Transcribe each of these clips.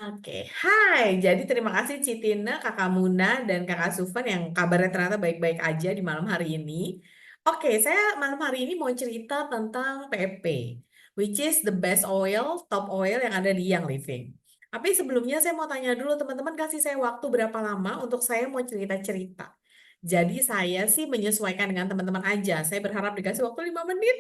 Oke, hai. Jadi terima kasih Citina, Kakak Muna, dan Kakak Sufan yang kabarnya ternyata baik-baik aja di malam hari ini. Oke, saya malam hari ini mau cerita tentang PP, which is the best oil, top oil yang ada di Young Living. Tapi sebelumnya saya mau tanya dulu teman-teman kasih saya waktu berapa lama untuk saya mau cerita-cerita. Jadi saya sih menyesuaikan dengan teman-teman aja. Saya berharap dikasih waktu 5 menit.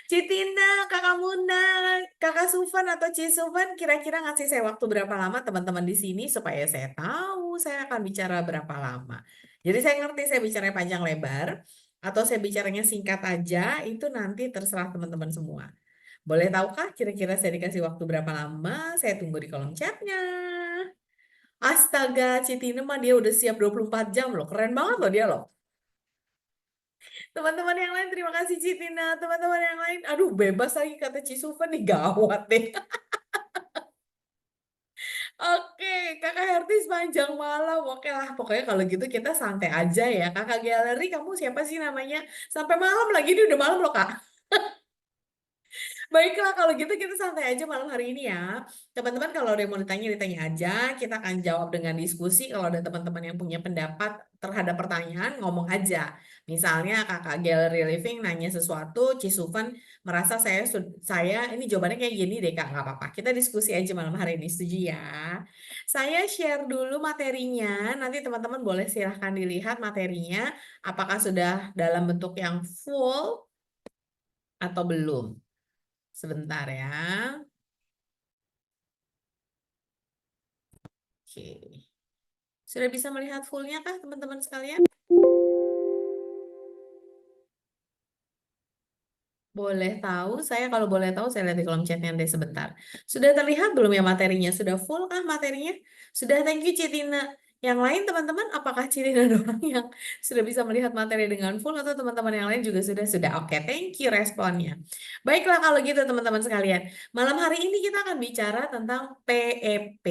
Citina, Kakak Muna, Kakak Sufan atau Ci Sufan kira-kira ngasih saya waktu berapa lama teman-teman di sini supaya saya tahu saya akan bicara berapa lama. Jadi saya ngerti saya bicaranya panjang lebar atau saya bicaranya singkat aja itu nanti terserah teman-teman semua. Boleh tahukah kira-kira saya dikasih waktu berapa lama? Saya tunggu di kolom chatnya. Astaga, Citina mah dia udah siap 24 jam loh. Keren banget loh dia loh. Teman-teman yang lain, terima kasih Citina. Teman-teman yang lain, aduh bebas lagi kata Cisufa nih gawat deh. Oke, Kakak Herti sepanjang malam. Oke lah, pokoknya kalau gitu kita santai aja ya. Kakak Galeri, kamu siapa sih namanya? Sampai malam lagi, ini udah malam loh Kak. Baiklah, kalau gitu kita santai aja malam hari ini ya. Teman-teman kalau ada yang mau ditanya, ditanya aja. Kita akan jawab dengan diskusi. Kalau ada teman-teman yang punya pendapat terhadap pertanyaan, ngomong aja. Misalnya kakak Gallery Living nanya sesuatu, Cisufan merasa saya ini jawabannya kayak gini deh kak, nggak apa-apa. Kita diskusi aja malam hari ini, setuju ya? Saya share dulu materinya. Nanti teman-teman boleh silahkan dilihat materinya. Apakah sudah dalam bentuk yang full atau belum? Sebentar ya. Oke. Sudah bisa melihat fullnya kah teman-teman sekalian? Boleh tahu, saya kalau boleh tahu saya lihat di kolom chatnya deh sebentar. Sudah terlihat belum ya materinya? Sudah full kah materinya? Sudah, thank you Citina. Yang lain teman-teman, apakah Citina doang yang sudah bisa melihat materi dengan full atau teman-teman yang lain juga sudah? Sudah, oke, thank you responnya. Baiklah kalau gitu teman-teman sekalian. Malam hari ini kita akan bicara tentang PEP.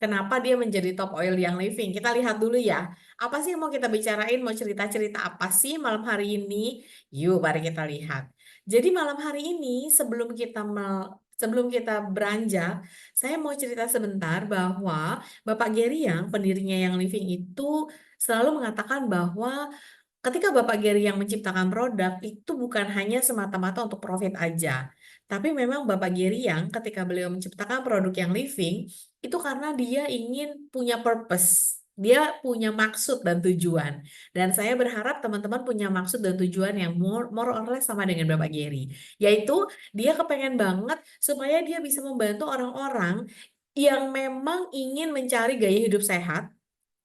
Kenapa dia menjadi top oil yang living? Kita lihat dulu ya. Apa sih yang mau kita bicarain? Mau cerita-cerita apa sih malam hari ini? Yuk, mari kita lihat. Jadi malam hari ini sebelum kita beranjak, saya mau cerita sebentar bahwa Bapak Gary yang pendirinya yang Living itu selalu mengatakan bahwa ketika Bapak Gary yang menciptakan produk itu bukan hanya semata-mata untuk profit aja. Tapi memang Bapak Gary yang ketika beliau menciptakan produk yang living itu karena dia ingin punya purpose. Dia punya maksud dan tujuan. Dan saya berharap teman-teman punya maksud dan tujuan yang more or less sama dengan Bapak Gary. Yaitu dia kepengen banget supaya dia bisa membantu orang-orang yang memang ingin mencari gaya hidup sehat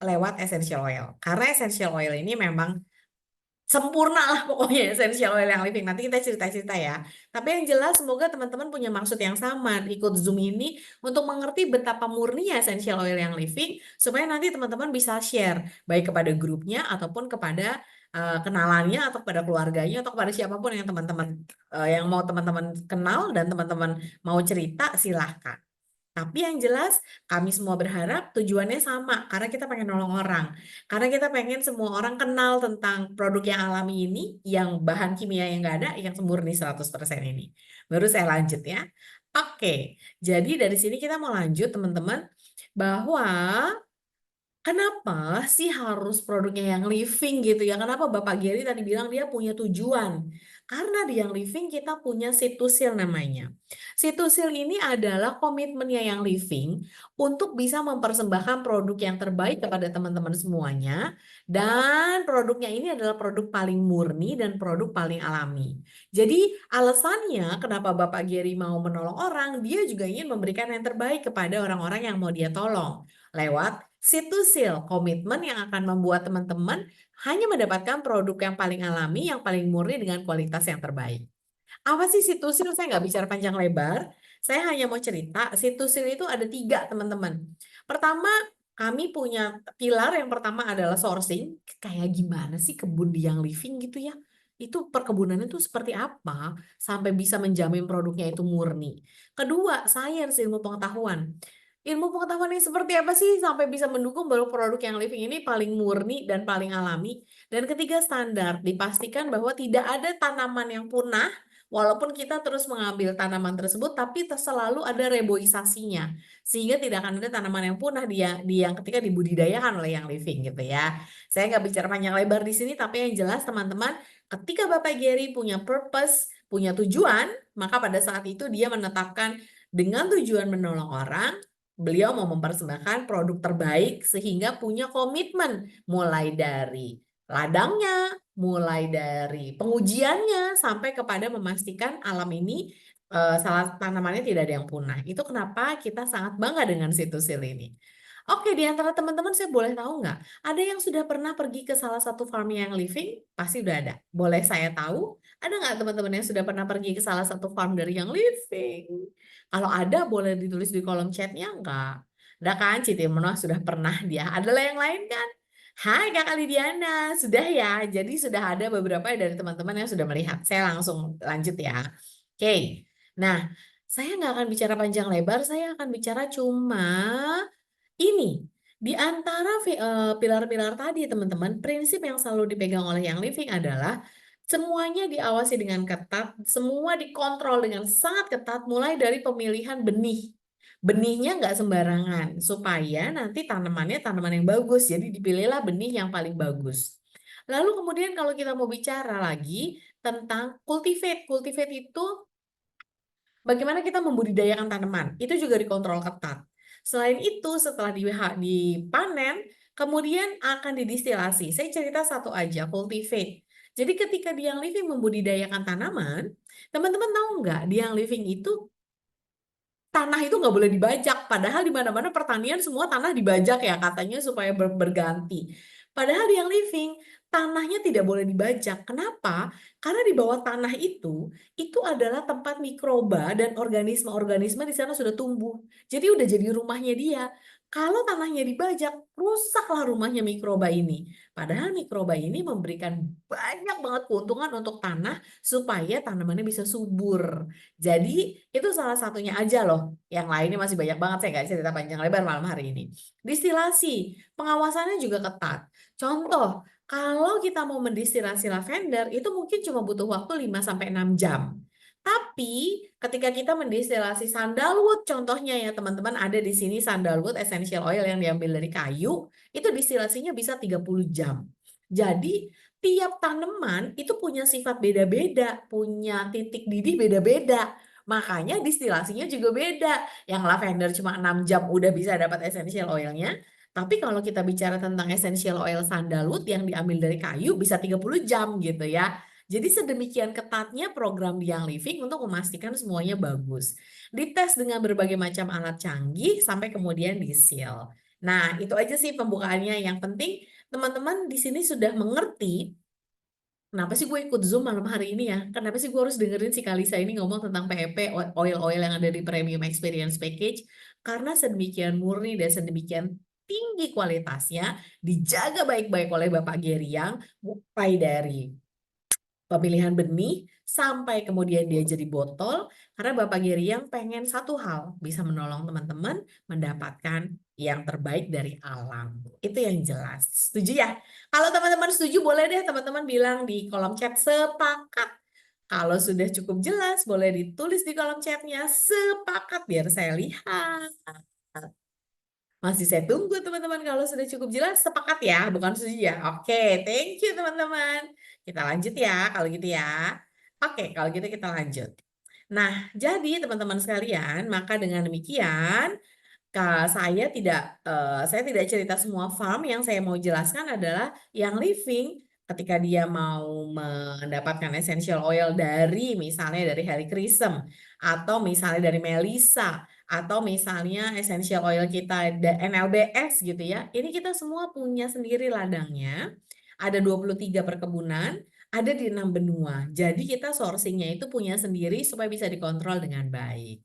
lewat essential oil. Karena essential oil ini memang sempurna lah pokoknya essential oil yang living. Nanti kita cerita-cerita ya. Tapi yang jelas semoga teman-teman punya maksud yang sama ikut Zoom ini untuk mengerti betapa murninya essential oil yang living supaya nanti teman-teman bisa share baik kepada grupnya ataupun kepada kenalannya atau kepada keluarganya atau kepada siapapun yang teman-teman yang mau teman-teman kenal dan teman-teman mau cerita silahkan. Tapi yang jelas kami semua berharap tujuannya sama karena kita pengen nolong orang. Karena kita pengen semua orang kenal tentang produk yang alami ini, yang bahan kimia yang nggak ada, yang murni 100% ini. Baru saya lanjut ya. Oke, jadi dari sini kita mau lanjut teman-teman bahwa kenapa sih harus produknya yang living gitu ya? Kenapa Bapak Gary tadi bilang dia punya tujuan? Karena di yang living kita punya Situsil namanya. Situsil ini adalah komitmennya yang living untuk bisa mempersembahkan produk yang terbaik kepada teman-teman semuanya. Dan produknya ini adalah produk paling murni dan produk paling alami. Jadi alasannya kenapa Bapak Gary mau menolong orang, dia juga ingin memberikan yang terbaik kepada orang-orang yang mau dia tolong lewat Situsil, komitmen yang akan membuat teman-teman hanya mendapatkan produk yang paling alami, yang paling murni dengan kualitas yang terbaik. Apa sih Situsil? Saya nggak bicara panjang lebar. Saya hanya mau cerita, Situsil itu ada 3 teman-teman. Pertama, kami punya pilar yang pertama adalah sourcing. Kayak gimana sih kebun di yang living gitu ya? Itu perkebunannya itu seperti apa sampai bisa menjamin produknya itu murni. Kedua, science, ilmu pengetahuan. Ilmu pengetahuan ini seperti apa sih sampai bisa mendukung bahwa produk yang living ini paling murni dan paling alami? Dan ketiga, standar. Dipastikan bahwa tidak ada tanaman yang punah Walaupun kita terus mengambil tanaman tersebut, tapi selalu ada reboisasinya, sehingga tidak akan ada tanaman yang punah di yang ketika dibudidayakan oleh yang living gitu ya. Saya nggak bicara panjang lebar di sini, tapi yang jelas teman-teman, ketika Bapak Gary punya purpose, punya tujuan, maka pada saat itu dia menetapkan dengan tujuan menolong orang, beliau mau mempersembahkan produk terbaik sehingga punya komitmen mulai dari ladangnya, mulai dari pengujiannya sampai kepada memastikan alam ini salah tanamannya tidak ada yang punah. Itu kenapa kita sangat bangga dengan Situsil ini. Oke, di antara teman-teman saya boleh tahu nggak? Ada yang sudah pernah pergi ke salah satu farm yang living? Pasti udah ada. Boleh saya tahu? Ada nggak teman-teman yang sudah pernah pergi ke salah satu farm dari yang living? Kalau ada, boleh ditulis di kolom chatnya nggak? Ada kan, Citi Menua sudah pernah dia. Adalah yang lain kan? Hai Kak Lidiana, sudah ya. Jadi sudah ada beberapa dari teman-teman yang sudah melihat. Saya langsung lanjut ya. Oke, nah saya nggak akan bicara panjang lebar, saya akan bicara cuma ini. Di antara pilar-pilar tadi teman-teman, prinsip yang selalu dipegang oleh yang living adalah semuanya diawasi dengan ketat, semua dikontrol dengan sangat ketat, mulai dari pemilihan benih. Benihnya nggak sembarangan, supaya nanti tanamannya tanaman yang bagus, jadi dipilihlah benih yang paling bagus. Lalu kemudian kalau kita mau bicara lagi tentang cultivate, cultivate itu bagaimana kita membudidayakan tanaman, itu juga dikontrol ketat. Selain itu, setelah dipanen, kemudian akan didistilasi. Saya cerita satu aja, cultivate. Jadi ketika di yang living membudidayakan tanaman, teman-teman tahu nggak, di yang living itu tanah itu nggak boleh dibajak. Padahal di mana-mana pertanian semua tanah dibajak ya katanya supaya berganti. Padahal di yang living tanahnya tidak boleh dibajak. Kenapa? Karena di bawah tanah itu adalah tempat mikroba dan organisme-organisme di sana sudah tumbuh. Jadi udah jadi rumahnya dia. Kalau tanahnya dibajak, rusaklah rumahnya mikroba ini. Padahal mikroba ini memberikan banyak banget keuntungan untuk tanah supaya tanamannya bisa subur. Jadi itu salah satunya aja loh. Yang lainnya masih banyak banget, saya nggak cerita panjang lebar malam hari ini. Distilasi, pengawasannya juga ketat. Contoh, kalau kita mau mendistilasi lavender, itu mungkin cuma butuh waktu 5-6 jam. Tapi ketika kita mendistilasi sandalwood, contohnya ya teman-teman ada di sini sandalwood essential oil yang diambil dari kayu, itu distilasinya bisa 30 jam. Jadi tiap tanaman itu punya sifat beda-beda, punya titik didih beda-beda. Makanya distilasinya juga beda. Yang lavender cuma 6 jam udah bisa dapat essential oilnya. Tapi kalau kita bicara tentang essential oil sandalwood yang diambil dari kayu bisa 30 jam gitu ya. Jadi sedemikian ketatnya program di Young Living untuk memastikan semuanya bagus. Dites dengan berbagai macam alat canggih sampai kemudian di-seal. Nah, itu aja sih pembukaannya. Yang penting teman-teman di sini sudah mengerti kenapa sih gue ikut Zoom malam hari ini ya? Kenapa sih gue harus dengerin si Kalisa ini ngomong tentang PEP, oil-oil yang ada di Premium Experience Package? Karena sedemikian murni dan sedemikian tinggi kualitasnya, dijaga baik-baik oleh Bapak Gary yang mulai dari pemilihan benih sampai kemudian dia jadi botol karena Bapak Gary yang pengen satu hal bisa menolong teman-teman mendapatkan yang terbaik dari alam. Itu yang jelas. Setuju ya? Kalau teman-teman setuju boleh deh teman-teman bilang di kolom chat sepakat. Kalau sudah cukup jelas boleh ditulis di kolom chatnya sepakat biar saya lihat. Masih saya tunggu teman-teman kalau sudah cukup jelas sepakat ya, bukan setuju ya. Oke, thank you teman-teman. Kita lanjut ya kalau gitu ya. Oke, kalau gitu kita lanjut. Nah, jadi teman-teman sekalian, maka dengan demikian saya tidak cerita semua farm. Yang saya mau jelaskan adalah yang living ketika dia mau mendapatkan essential oil dari misalnya dari helichrysum atau misalnya dari melisa atau misalnya essential oil kita NLBS gitu ya. Ini kita semua punya sendiri ladangnya. Ada 23 perkebunan, ada di 6 benua. Jadi kita sourcingnya itu punya sendiri supaya bisa dikontrol dengan baik.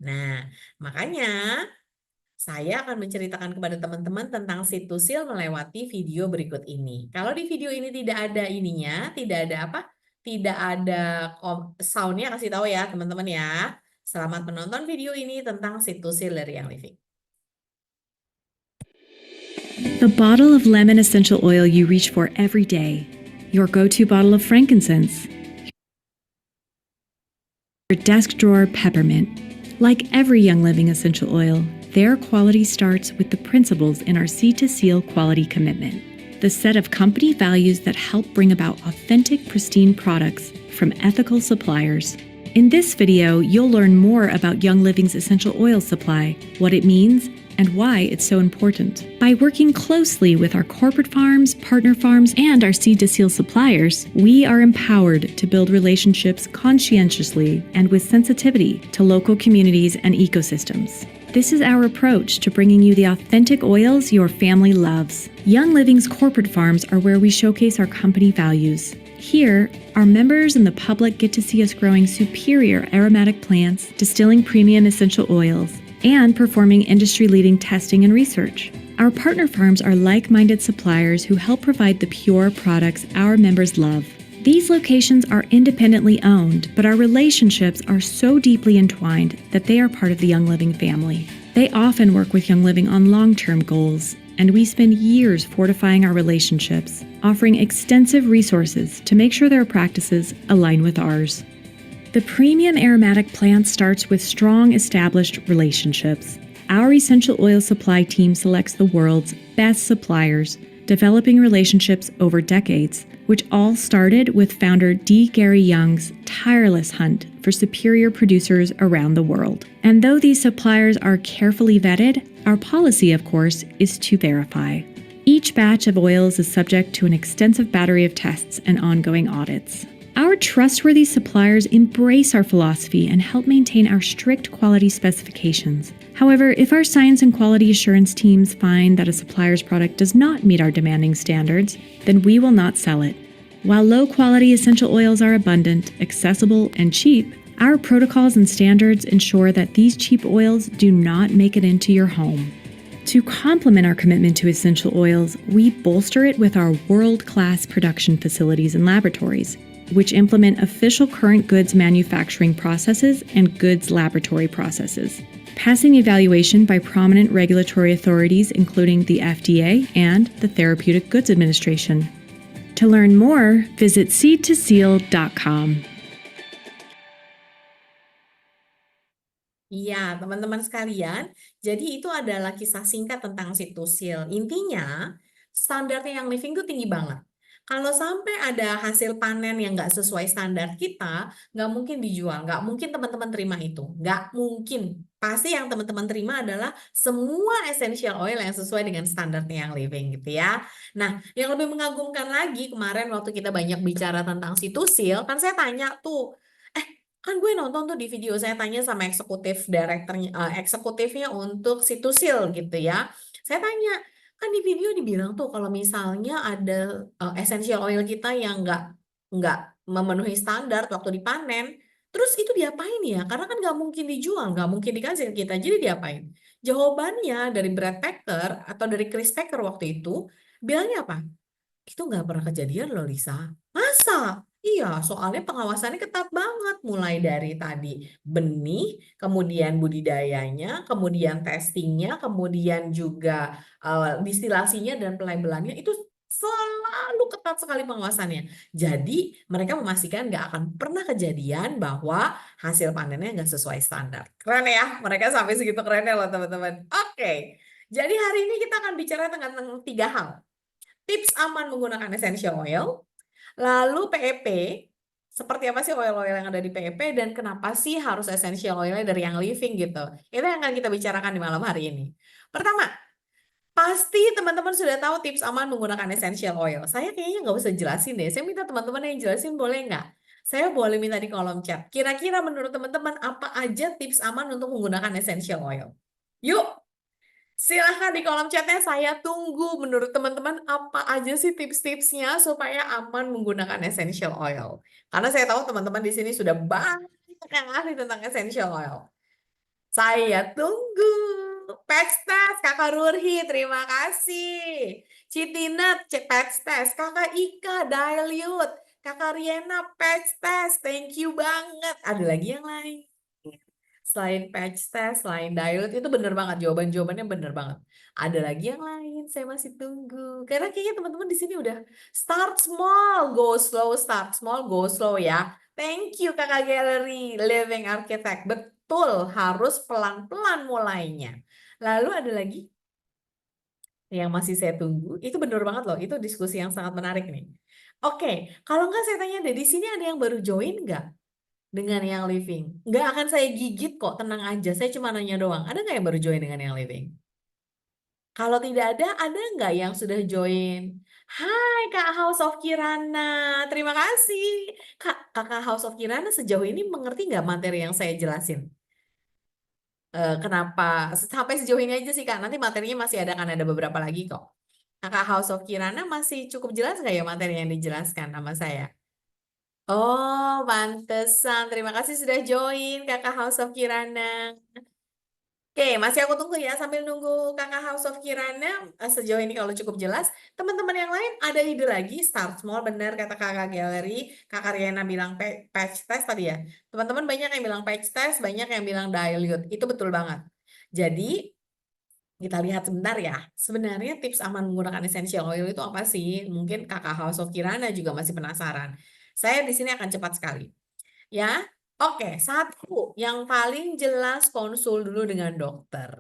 Nah, makanya saya akan menceritakan kepada teman-teman tentang Situsil melewati video berikut ini. Kalau di video ini tidak ada ininya, tidak ada apa? Tidak ada soundnya, kasih tahu ya teman-teman ya. Selamat menonton video ini tentang Situsil dari Yang Living. The bottle of lemon essential oil you reach for every day. Your go-to bottle of frankincense. desk drawer peppermint. Like every Young Living essential oil, their quality starts with the principles in our Seed to Seal quality commitment, the set of company values that help bring about authentic, pristine products from ethical suppliers. In this video, you'll learn more about Young Living's essential oil supply, what it means, and why it's so important. By working closely with our corporate farms, partner farms, and our Seed to Seal suppliers, we are empowered to build relationships conscientiously and with sensitivity to local communities and ecosystems. This is our approach to bringing you the authentic oils your family loves. Young Living's corporate farms are where we showcase our company values. Here, our members and the public get to see us growing superior aromatic plants, distilling premium essential oils, and performing industry-leading testing and research. Our partner farms are like-minded suppliers who help provide the pure products our members love. These locations are independently owned, but our relationships are so deeply entwined that they are part of the Young Living family. They often work with Young Living on long-term goals, and we spend years fortifying our relationships, offering extensive resources to make sure their practices align with ours. The premium aromatic plant starts with strong established relationships. Our essential oil supply team selects the world's best suppliers, developing relationships over decades, which all started with founder D. Gary Young's tireless hunt for superior producers around the world. And though these suppliers are carefully vetted, our policy, of course, is to verify. Each batch of oils is subject to an extensive battery of tests and ongoing audits. Our trustworthy suppliers embrace our philosophy and help maintain our strict quality specifications. However, if our science and quality assurance teams find that a supplier's product does not meet our demanding standards, then we will not sell it. While low-quality essential oils are abundant, accessible, and cheap, our protocols and standards ensure that these cheap oils do not make it into your home. To complement our commitment to essential oils, we bolster it with our world-class production facilities and laboratories, which implement official current goods manufacturing processes and goods laboratory processes, passing evaluation by prominent regulatory authorities including the FDA and the Therapeutic Goods Administration. To learn more, visit seedtoseal.com. Iya, teman-teman sekalian, jadi itu adalah kisah singkat tentang Situsil. Intinya, standarnya yang living itu tinggi banget. Kalau sampai ada hasil panen yang nggak sesuai standar kita, nggak mungkin dijual, nggak mungkin teman-teman terima itu. Nggak mungkin. Pasti yang teman-teman terima adalah semua essential oil yang sesuai dengan standarnya yang living gitu ya. Nah, yang lebih mengagumkan lagi, kemarin waktu kita banyak bicara tentang Situsil, kan saya tanya tuh, kan gue nonton tuh di video saya tanya sama eksekutif direkturnya, eksekutifnya untuk Situsil gitu ya. Saya tanya, kan di video dibilang tuh kalau misalnya ada essential oil kita yang nggak memenuhi standar waktu dipanen, terus itu diapain ya? Karena kan nggak mungkin dijual, nggak mungkin dikasih ke kita, jadi diapain? Jawabannya dari Brad Packer atau dari Chris Packer waktu itu bilangnya apa? Itu nggak pernah kejadian loh, Lisa. Masa? Iya, soalnya pengawasannya ketat banget. Mulai dari tadi benih, kemudian budidayanya, kemudian testingnya, kemudian juga distilasinya dan pelabelannya itu selalu ketat sekali pengawasannya. Jadi mereka memastikan nggak akan pernah kejadian bahwa hasil panennya nggak sesuai standar. Keren ya, mereka sampai segitu kerennya loh teman-teman. Oke, jadi hari ini kita akan bicara tentang tiga hal. Tips aman menggunakan essential oil, lalu PEP, seperti apa sih oil-oil yang ada di PEP dan kenapa sih harus essential oilnya dari yang living gitu. Itu yang akan kita bicarakan di malam hari ini. Pertama, pasti teman-teman sudah tahu tips aman menggunakan essential oil. Saya kayaknya nggak usah jelasin deh. Saya minta teman-teman yang jelasin boleh nggak? Saya boleh minta di kolom chat. Kira-kira menurut teman-teman apa aja tips aman untuk menggunakan essential oil? Yuk, silahkan di kolom chatnya, saya tunggu menurut teman-teman apa aja sih tips-tipsnya supaya aman menggunakan essential oil. Karena saya tahu teman-teman di sini sudah banyak yang ahli tentang essential oil. Saya tunggu. Patch test, Kakak Rurhi, terima kasih. Citinet, patch test. Kakak Ika, dilute. Kakak Riena, patch test. Thank you banget. Ada lagi yang lain? Selain patch test, selain dilute, itu bener banget. Jawaban-jawabannya bener banget. Ada lagi yang lain, saya masih tunggu. Karena kayaknya teman-teman di sini udah start small, go slow, start small, go slow ya. Thank you Kakak Gallery, Living Architect. Betul, harus pelan-pelan mulainya. Lalu ada lagi yang masih saya tunggu. Itu bener banget loh, itu diskusi yang sangat menarik nih. Oke, kalau nggak saya tanya deh, di sini ada yang baru join nggak dengan yang living? Nggak akan saya gigit kok, tenang aja. Saya cuma nanya doang. Ada nggak yang baru join dengan yang living? Kalau tidak ada nggak yang sudah join? Hai Kak House of Kirana, terima kasih. Kakak House of Kirana sejauh ini mengerti nggak materi yang saya jelasin? Kenapa? Sampai sejauh ini aja sih Kak, nanti materinya masih ada kan, ada beberapa lagi kok. Kakak House of Kirana masih cukup jelas nggak ya materi yang dijelaskan sama saya? Oh, pantesan. Terima kasih sudah join Kakak House of Kirana. Oke, masih aku tunggu ya sambil nunggu Kakak House of Kirana. Sejauh ini kalau cukup jelas, teman-teman yang lain ada ide lagi, start small benar kata Kakak Gallery. Kakak Riana bilang patch test tadi ya. Teman-teman banyak yang bilang patch test, banyak yang bilang dilute. Itu betul banget. Jadi kita lihat sebentar ya. Sebenarnya tips aman menggunakan essential oil itu apa sih? Mungkin Kakak House of Kirana juga masih penasaran. Saya di sini akan cepat sekali. Ya, oke. Satu, yang paling jelas konsul dulu dengan dokter.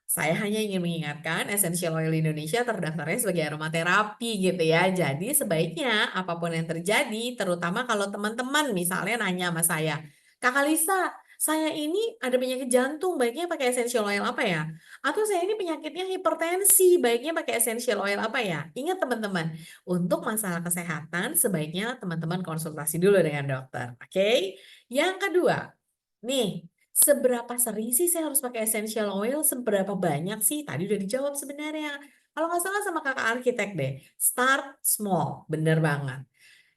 Saya hanya ingin mengingatkan, essential oil Indonesia terdaftarnya sebagai aromaterapi gitu ya. Jadi sebaiknya apapun yang terjadi, terutama kalau teman-teman misalnya nanya sama saya, Kakak Lisa, saya ini ada penyakit jantung, baiknya pakai essential oil apa ya? Atau saya ini penyakitnya hipertensi, baiknya pakai essential oil apa ya? Ingat teman-teman, untuk masalah kesehatan sebaiknya teman-teman konsultasi dulu dengan dokter. Oke? Yang kedua, nih, seberapa sering sih saya harus pakai essential oil? Seberapa banyak sih? Tadi udah dijawab sebenarnya. Kalau nggak salah sama kakak arsitek deh. Start small, bener banget.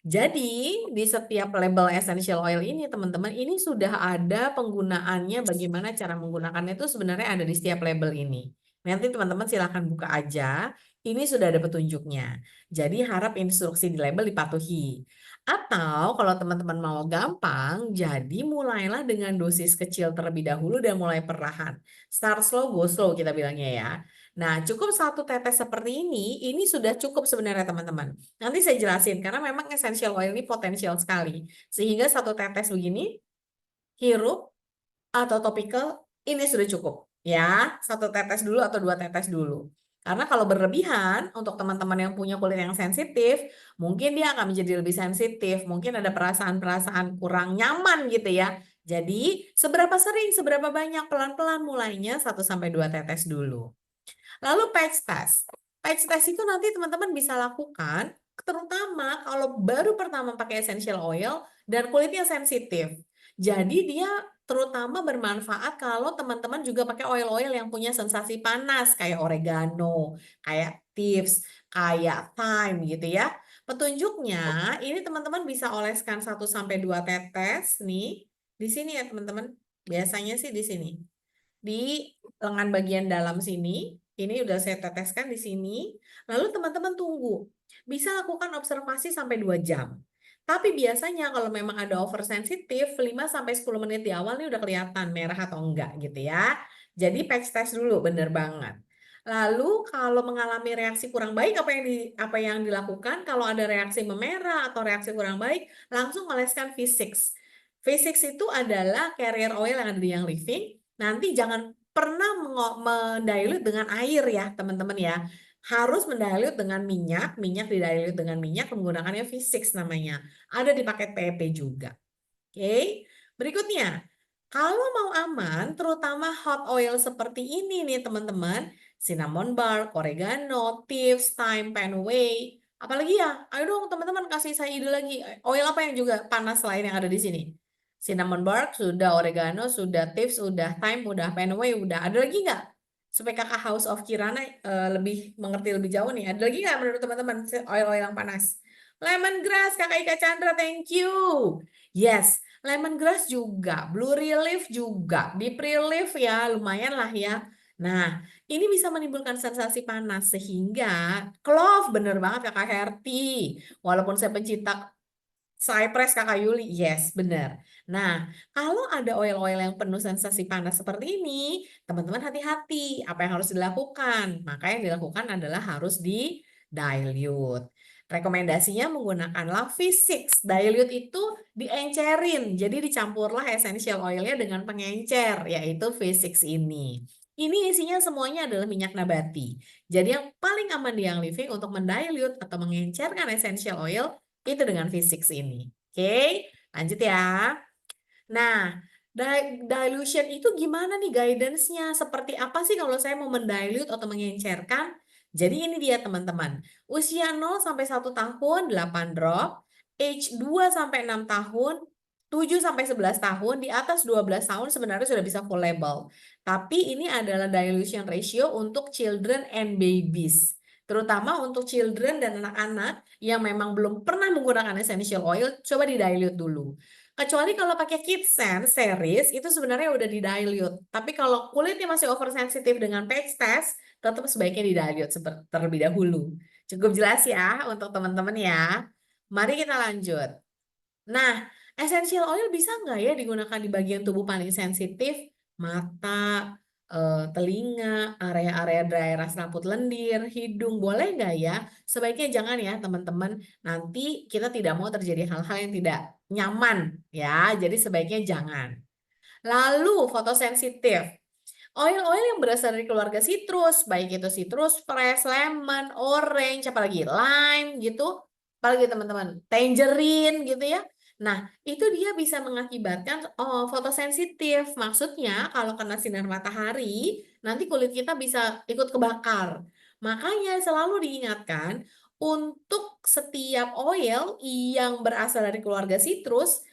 Jadi di setiap label essential oil ini teman-teman ini sudah ada penggunaannya, bagaimana cara menggunakannya itu sebenarnya ada di setiap label ini. Nanti teman-teman silahkan buka aja. Ini sudah ada petunjuknya. Jadi harap instruksi di label dipatuhi. Atau kalau teman-teman mau gampang, jadi mulailah dengan dosis kecil terlebih dahulu dan mulai perlahan. Start slow, go slow kita bilangnya ya. Nah, cukup satu tetes seperti ini sudah cukup sebenarnya teman-teman. Nanti saya jelasin, karena memang essential oil ini potensial sekali. Sehingga satu tetes begini, hirup atau topical, ini sudah cukup. Ya, satu tetes dulu atau dua tetes dulu. Karena kalau berlebihan, untuk teman-teman yang punya kulit yang sensitif, mungkin dia akan menjadi lebih sensitif. Mungkin ada perasaan-perasaan kurang nyaman gitu ya. Jadi, seberapa sering, seberapa banyak, pelan-pelan mulainya 1 sampai 2 tetes dulu. Lalu patch test. Patch test itu nanti teman-teman bisa lakukan terutama kalau baru pertama pakai essential oil dan kulitnya sensitif. Jadi dia terutama bermanfaat kalau teman-teman juga pakai oil-oil yang punya sensasi panas kayak oregano, kayak tips, kayak thyme gitu ya. Petunjuknya ini teman-teman bisa oleskan 1 sampai 2 tetes nih. Di sini ya teman-teman. Biasanya sih di sini. Di lengan bagian dalam sini, ini udah saya teteskan di sini. Lalu teman-teman tunggu. Bisa lakukan observasi sampai 2 jam. Tapi biasanya kalau memang ada oversensitif, 5 sampai 10 menit di awal ini udah kelihatan merah atau enggak gitu ya. Jadi patch test dulu, bener banget. Lalu kalau mengalami reaksi kurang baik, apa yang dilakukan? Kalau ada reaksi memerah atau reaksi kurang baik, langsung oleskan V6. V6 itu adalah carrier oil yang ada di yang living. Nanti jangan pernah mendilute dengan air ya teman-teman ya. Harus mendilute dengan minyak didilute dengan minyak, menggunakannya V6 namanya. Ada di paket PEP juga. Oke, berikutnya. Kalau mau aman, terutama hot oil seperti ini nih teman-teman, cinnamon bark, oregano, tips, thyme, panway, apalagi ya? Ayo dong teman-teman kasih saya ide lagi. Oil apa yang juga panas selain yang ada di sini? Cinnamon bark sudah, oregano sudah, tips sudah, thyme udah, panway udah. Ada lagi nggak? Supaya kakak House of Kirana lebih mengerti lebih jauh nih. Ada lagi nggak menurut teman-teman oil-oil yang panas? Lemongrass, kakak Ika Chandra, thank you. Yes, lemongrass juga, blue relief juga, deep relief ya lumayan lah ya. Nah, ini bisa menimbulkan sensasi panas sehingga clove bener banget kakak Herti. Walaupun saya pencinta cypress kakak Yuli, yes bener. Nah, kalau ada oil-oil yang penuh sensasi panas seperti ini, teman-teman hati-hati. Apa yang harus dilakukan? Maka yang dilakukan adalah harus di dilute. Rekomendasinya menggunakan V6. Dilute itu diencerin. Jadi dicampurlah essential oilnya dengan pengencer, yaitu V6 ini. Ini isinya semuanya adalah minyak nabati. Jadi yang paling aman di Young Living untuk mendilute atau mengencerkan essential oil itu dengan V6 ini. Oke, lanjut ya. Nah, dilution itu gimana nih guidance-nya? Seperti apa sih kalau saya mau mendilute atau mengencerkan? Jadi ini dia teman-teman. Usia 0 sampai 1 tahun 8 drop, age 2 sampai 6 tahun 7 sampai 11 tahun, di atas 12 tahun sebenarnya sudah bisa full label. Tapi ini adalah dilution ratio untuk children and babies. Terutama untuk children dan anak-anak yang memang belum pernah menggunakan essential oil, coba di-dilute dulu. Kecuali kalau pakai KidSense series itu sebenarnya udah di-dilute. Tapi kalau kulitnya masih oversensitif dengan patch test, tetap sebaiknya di-dilute terlebih dahulu. Cukup jelas ya untuk teman-teman ya. Mari kita lanjut. Nah, essential oil bisa nggak ya digunakan di bagian tubuh paling sensitif? Mata, telinga, area-area daerah selaput lendir, hidung, boleh nggak ya? Sebaiknya jangan ya teman-teman. Nanti kita tidak mau terjadi hal-hal yang tidak nyaman ya. Jadi sebaiknya jangan. Lalu fotosensitif. Oil-oil yang berasal dari keluarga citrus, baik itu citrus fresh, lemon, orange, apalagi lime gitu, apalagi teman-teman, tangerine gitu ya. Nah, itu dia bisa mengakibatkan fotosensitif. Maksudnya kalau kena sinar matahari, nanti kulit kita bisa ikut kebakar. Makanya selalu diingatkan untuk setiap oil yang berasal dari keluarga citrus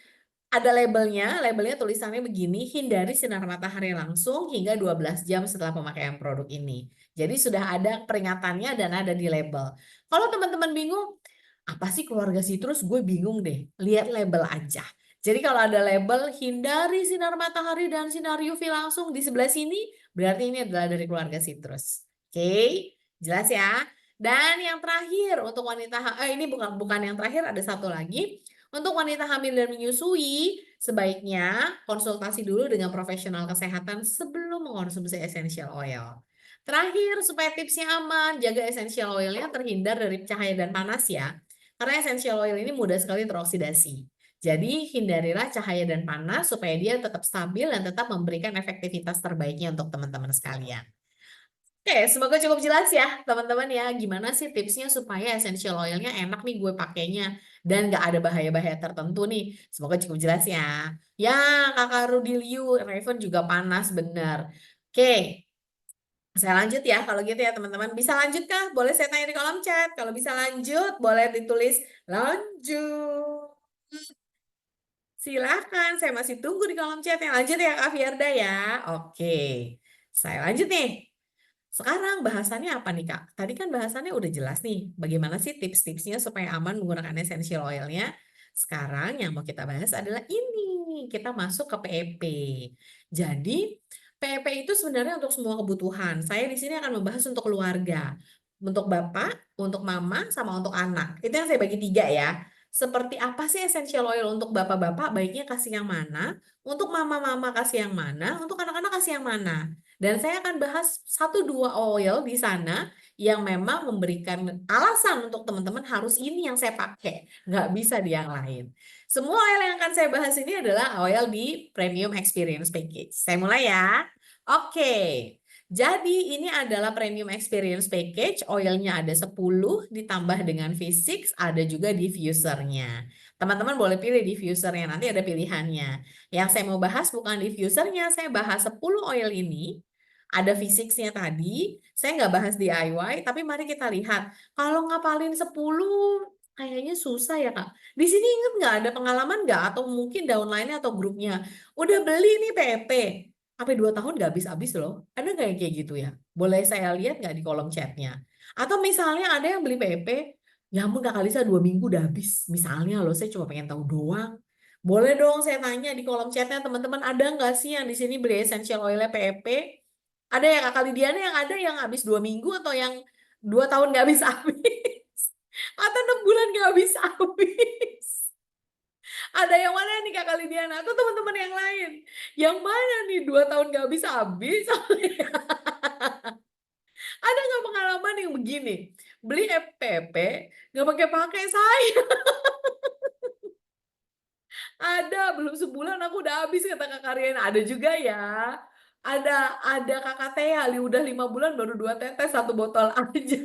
ada labelnya tulisannya begini, hindari sinar matahari langsung hingga 12 jam setelah pemakaian produk ini. Jadi sudah ada peringatannya dan ada di label. Kalau teman-teman bingung, apa sih keluarga citrus? Gue bingung deh. Lihat label aja. Jadi kalau ada label hindari sinar matahari dan sinar UV langsung di sebelah sini, berarti ini adalah dari keluarga citrus. Oke, jelas ya. Dan yang terakhir untuk wanita, ini bukan yang terakhir, ada satu lagi. Untuk wanita hamil dan menyusui, sebaiknya konsultasi dulu dengan profesional kesehatan sebelum mengkonsumsi essential oil. Terakhir, supaya tipsnya aman, jaga essential oilnya terhindar dari cahaya dan panas ya. Karena essential oil ini mudah sekali teroksidasi. Jadi hindarilah cahaya dan panas supaya dia tetap stabil dan tetap memberikan efektivitas terbaiknya untuk teman-teman sekalian. Oke, semoga cukup jelas ya teman-teman ya. Gimana sih tipsnya supaya essential oilnya enak nih gue pakainya dan gak ada bahaya-bahaya tertentu nih. Semoga cukup jelas ya. Ya, Kakak Rudiliu, Raven juga panas bener. Oke, saya lanjut ya kalau gitu ya teman-teman. Bisa lanjut kah? Boleh saya tanya di kolom chat. Kalau bisa lanjut, boleh ditulis lanjut. Silahkan, saya masih tunggu di kolom chat. Yang lanjut ya Kak Fierda ya. Oke, saya lanjut nih. Sekarang bahasannya apa nih Kak? Tadi kan bahasannya udah jelas nih, bagaimana sih tips-tipsnya supaya aman menggunakan essential oilnya. Sekarang yang mau kita bahas adalah ini, kita masuk ke PEP. Jadi PEP itu sebenarnya untuk semua kebutuhan. Saya di sini akan membahas untuk keluarga, untuk bapak, untuk mama, sama untuk anak. Itu yang saya bagi tiga ya. Seperti apa sih essential oil untuk bapak-bapak, baiknya kasih yang mana? Untuk mama-mama kasih yang mana? Untuk anak-anak kasih yang mana? Dan saya akan bahas satu dua oil di sana yang memang memberikan alasan untuk teman-teman harus ini yang saya pakai, nggak bisa di yang lain. Semua oil yang akan saya bahas ini adalah oil di Premium Experience Package. Saya mulai ya. Oke, jadi ini adalah Premium Experience Package, oilnya ada 10 ditambah dengan V6, ada juga diffusernya. Teman-teman boleh pilih diffusernya, nanti ada pilihannya. Yang saya mau bahas bukan diffusernya, saya bahas 10 oil ini. Ada V6-nya tadi, saya nggak bahas DIY, tapi mari kita lihat. Kalau ngapalin 10, kayaknya susah ya Kak. Di sini inget nggak ada pengalaman nggak? Atau mungkin downline-nya atau grupnya. Udah beli nih PP, sampai 2 tahun nggak habis-habis loh. Ada nggak yang kayak gitu ya? Boleh saya lihat nggak di kolom chatnya? Atau misalnya ada yang beli PP, ya ampun Kak Kalisa 2 minggu udah habis. Misalnya loh, saya cuma pengen tahu doang. Boleh dong saya tanya di kolom chatnya teman-teman, ada nggak sih yang di sini beli essential oilnya PP? Ada ya Kak Lidiana yang ada yang habis 2 minggu atau yang 2 tahun nggak habis-habis? Atau 6 bulan nggak habis-habis? Ada yang mana nih Kak Lidiana? Atau teman-teman yang lain? Yang mana nih 2 tahun nggak habis-habis? Ada nggak pengalaman yang begini? Beli FPP, nggak pakai-pakai saya. Ada, belum sebulan aku udah habis kata Kakak Rian. Ada juga ya. Ada Kakak Tea, udah 5 bulan baru 2 tetes, 1 botol aja.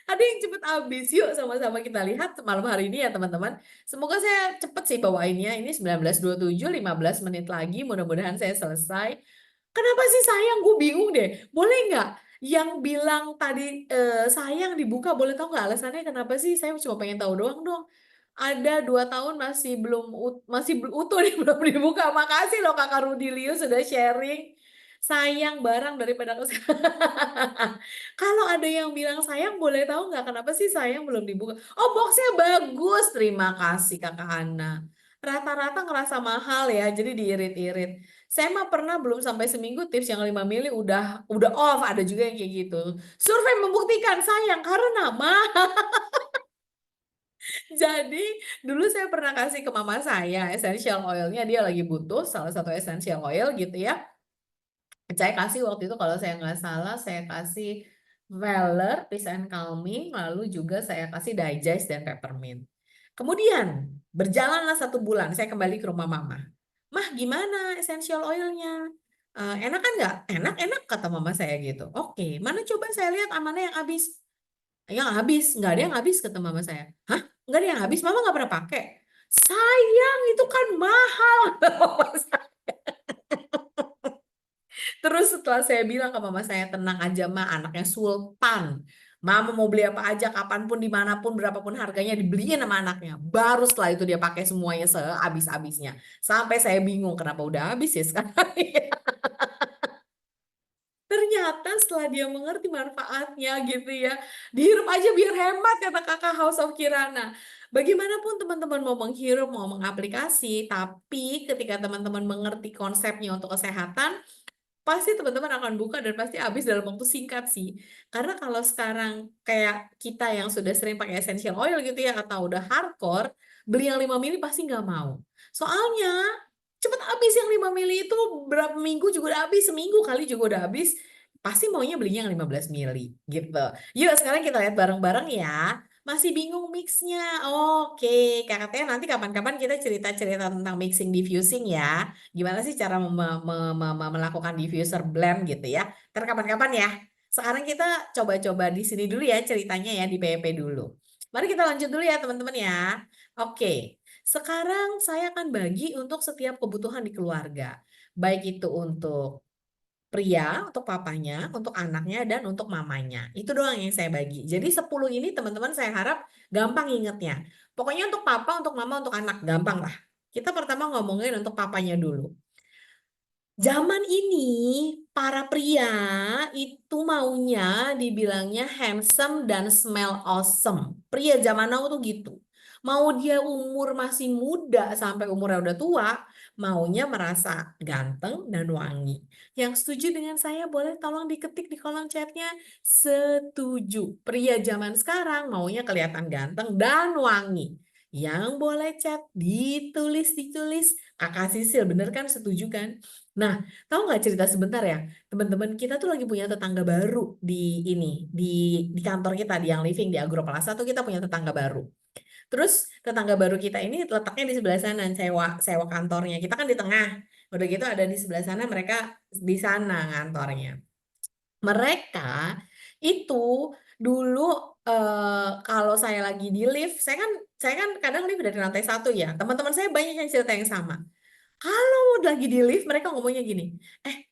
Ada yang cepet habis. Yuk sama-sama kita lihat malam hari ini ya teman-teman. Semoga saya cepet sih bawainnya. Ini 19:27, 15 menit lagi. Mudah-mudahan saya selesai. Kenapa sih sayang? Gue bingung deh. Boleh nggak? Yang bilang tadi sayang dibuka, boleh tahu nggak alasannya kenapa sih? Saya cuma pengen tahu doang dong. Ada 2 tahun masih utuh nih belum dibuka. Makasih loh Kakak Rudilio sudah sharing. Sayang barang daripada Kalau ada yang bilang sayang, boleh tahu nggak kenapa sih sayang belum dibuka? Oh, boxnya bagus. Terima kasih Kakak Hana. Rata-rata ngerasa mahal ya, jadi diirit-irit. Saya mah pernah belum sampai seminggu tips yang 5 mili udah off. Ada juga yang kayak gitu. Survei membuktikan sayang karena mahal. Jadi dulu saya pernah kasih ke mama saya essential oilnya, dia lagi butuh salah satu essential oil gitu ya. Saya kasih waktu itu kalau saya nggak salah saya kasih Valor, Peace and Calming, lalu juga saya kasih Digest dan Peppermint. Kemudian berjalanlah 1 bulan, saya kembali ke rumah mama. Mah gimana essential oilnya? Enak kan nggak? Enak, enak kata mama saya gitu. Oke, mana coba saya lihat mana yang habis. Yang habis, nggak ada yang habis kata mama saya. Hah? Nggak ada yang habis? Mama nggak pernah pakai. Sayang, itu kan mahal. kata mama saya. Terus setelah saya bilang ke mama saya, tenang aja mah, anaknya sultan. Mama mau beli apa aja, kapanpun, dimanapun, berapapun harganya, dibeliin sama anaknya. Baru setelah itu dia pakai semuanya sehabis-habisnya. Sampai saya bingung kenapa udah habis ya sekarang. Ternyata setelah dia mengerti manfaatnya gitu ya, dihirup aja biar hemat kata kakak House of Kirana. Bagaimanapun teman-teman mau menghirup, mau mengaplikasi, tapi ketika teman-teman mengerti konsepnya untuk kesehatan, pasti teman-teman akan buka dan pasti habis dalam waktu singkat sih. Karena kalau sekarang kayak kita yang sudah sering pakai essential oil gitu ya, atau udah hardcore, beli yang 5 mili pasti nggak mau. Soalnya cepet habis yang 5 mili itu berapa minggu juga udah habis, seminggu kali juga udah habis. Pasti maunya belinya yang 15 mili gitu. Yuk sekarang kita lihat bareng-bareng ya. Masih bingung mixnya? Oke, kakaknya nanti kapan-kapan kita cerita-cerita tentang mixing diffusing ya. Gimana sih cara melakukan diffuser blend gitu ya. Ntar kapan-kapan ya. Sekarang kita coba-coba di sini dulu ya ceritanya ya di PEP dulu. Mari kita lanjut dulu ya teman-teman ya. Oke, sekarang saya akan bagi untuk setiap kebutuhan di keluarga. Baik itu untuk pria, untuk papanya, untuk anaknya, dan untuk mamanya. Itu doang yang saya bagi. Jadi 10 ini teman-teman saya harap gampang ingetnya. Pokoknya untuk papa, untuk mama, untuk anak. Gampang lah. Kita pertama ngomongin untuk papanya dulu. Zaman ini para pria itu maunya dibilangnya handsome dan smell awesome. Pria zaman now tuh gitu. Mau dia umur masih muda sampai umurnya udah tua, maunya merasa ganteng dan wangi. Yang setuju dengan saya boleh tolong diketik di kolom chatnya. Setuju. Pria zaman sekarang maunya kelihatan ganteng dan wangi. Yang boleh chat ditulis. Kakak Sisil, bener kan? Setuju kan? Nah, tahu nggak cerita sebentar ya, teman-teman kita tuh lagi punya tetangga baru di ini di kantor kita di Yang Living di Agro Plaza tuh kita punya tetangga baru. Terus tetangga baru kita ini letaknya di sebelah sana, sewa sewa kantornya. Kita kan di tengah. Udah gitu ada di sebelah sana, mereka di sana kantornya. Mereka itu dulu kalau saya lagi di lift, saya kan kadang lift dari lantai 1 ya. Teman-teman saya banyak yang cerita yang sama. Kalau lagi di lift mereka ngomongnya gini,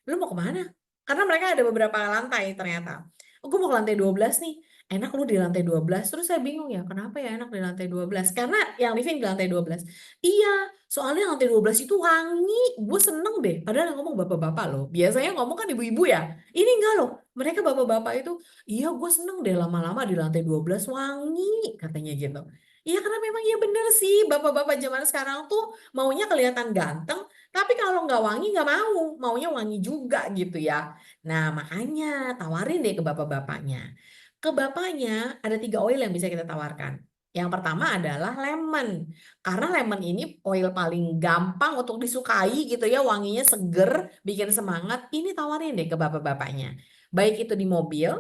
lu mau kemana? Karena mereka ada beberapa lantai ternyata. Oh, gue mau ke lantai 12 nih. Enak lu di lantai 12. Terus saya bingung ya, kenapa ya enak di lantai 12? Karena yang living di lantai 12. Iya, soalnya lantai 12 itu wangi. Gue seneng deh. Padahal yang ngomong bapak-bapak loh. Biasanya ngomong kan ibu-ibu ya. Ini enggak loh. Mereka bapak-bapak itu, iya gue seneng deh lama-lama di lantai 12 wangi. Katanya gitu. Iya karena memang iya bener sih. Bapak-bapak zaman sekarang tuh maunya kelihatan ganteng, tapi kalau nggak wangi nggak mau, maunya wangi juga gitu ya. Nah makanya tawarin deh ke bapak-bapaknya. Ke bapaknya ada 3 oil yang bisa kita tawarkan. Yang pertama adalah lemon, karena lemon ini oil paling gampang untuk disukai gitu ya, wanginya seger, bikin semangat. Ini tawarin deh ke bapak-bapaknya. Baik itu di mobil,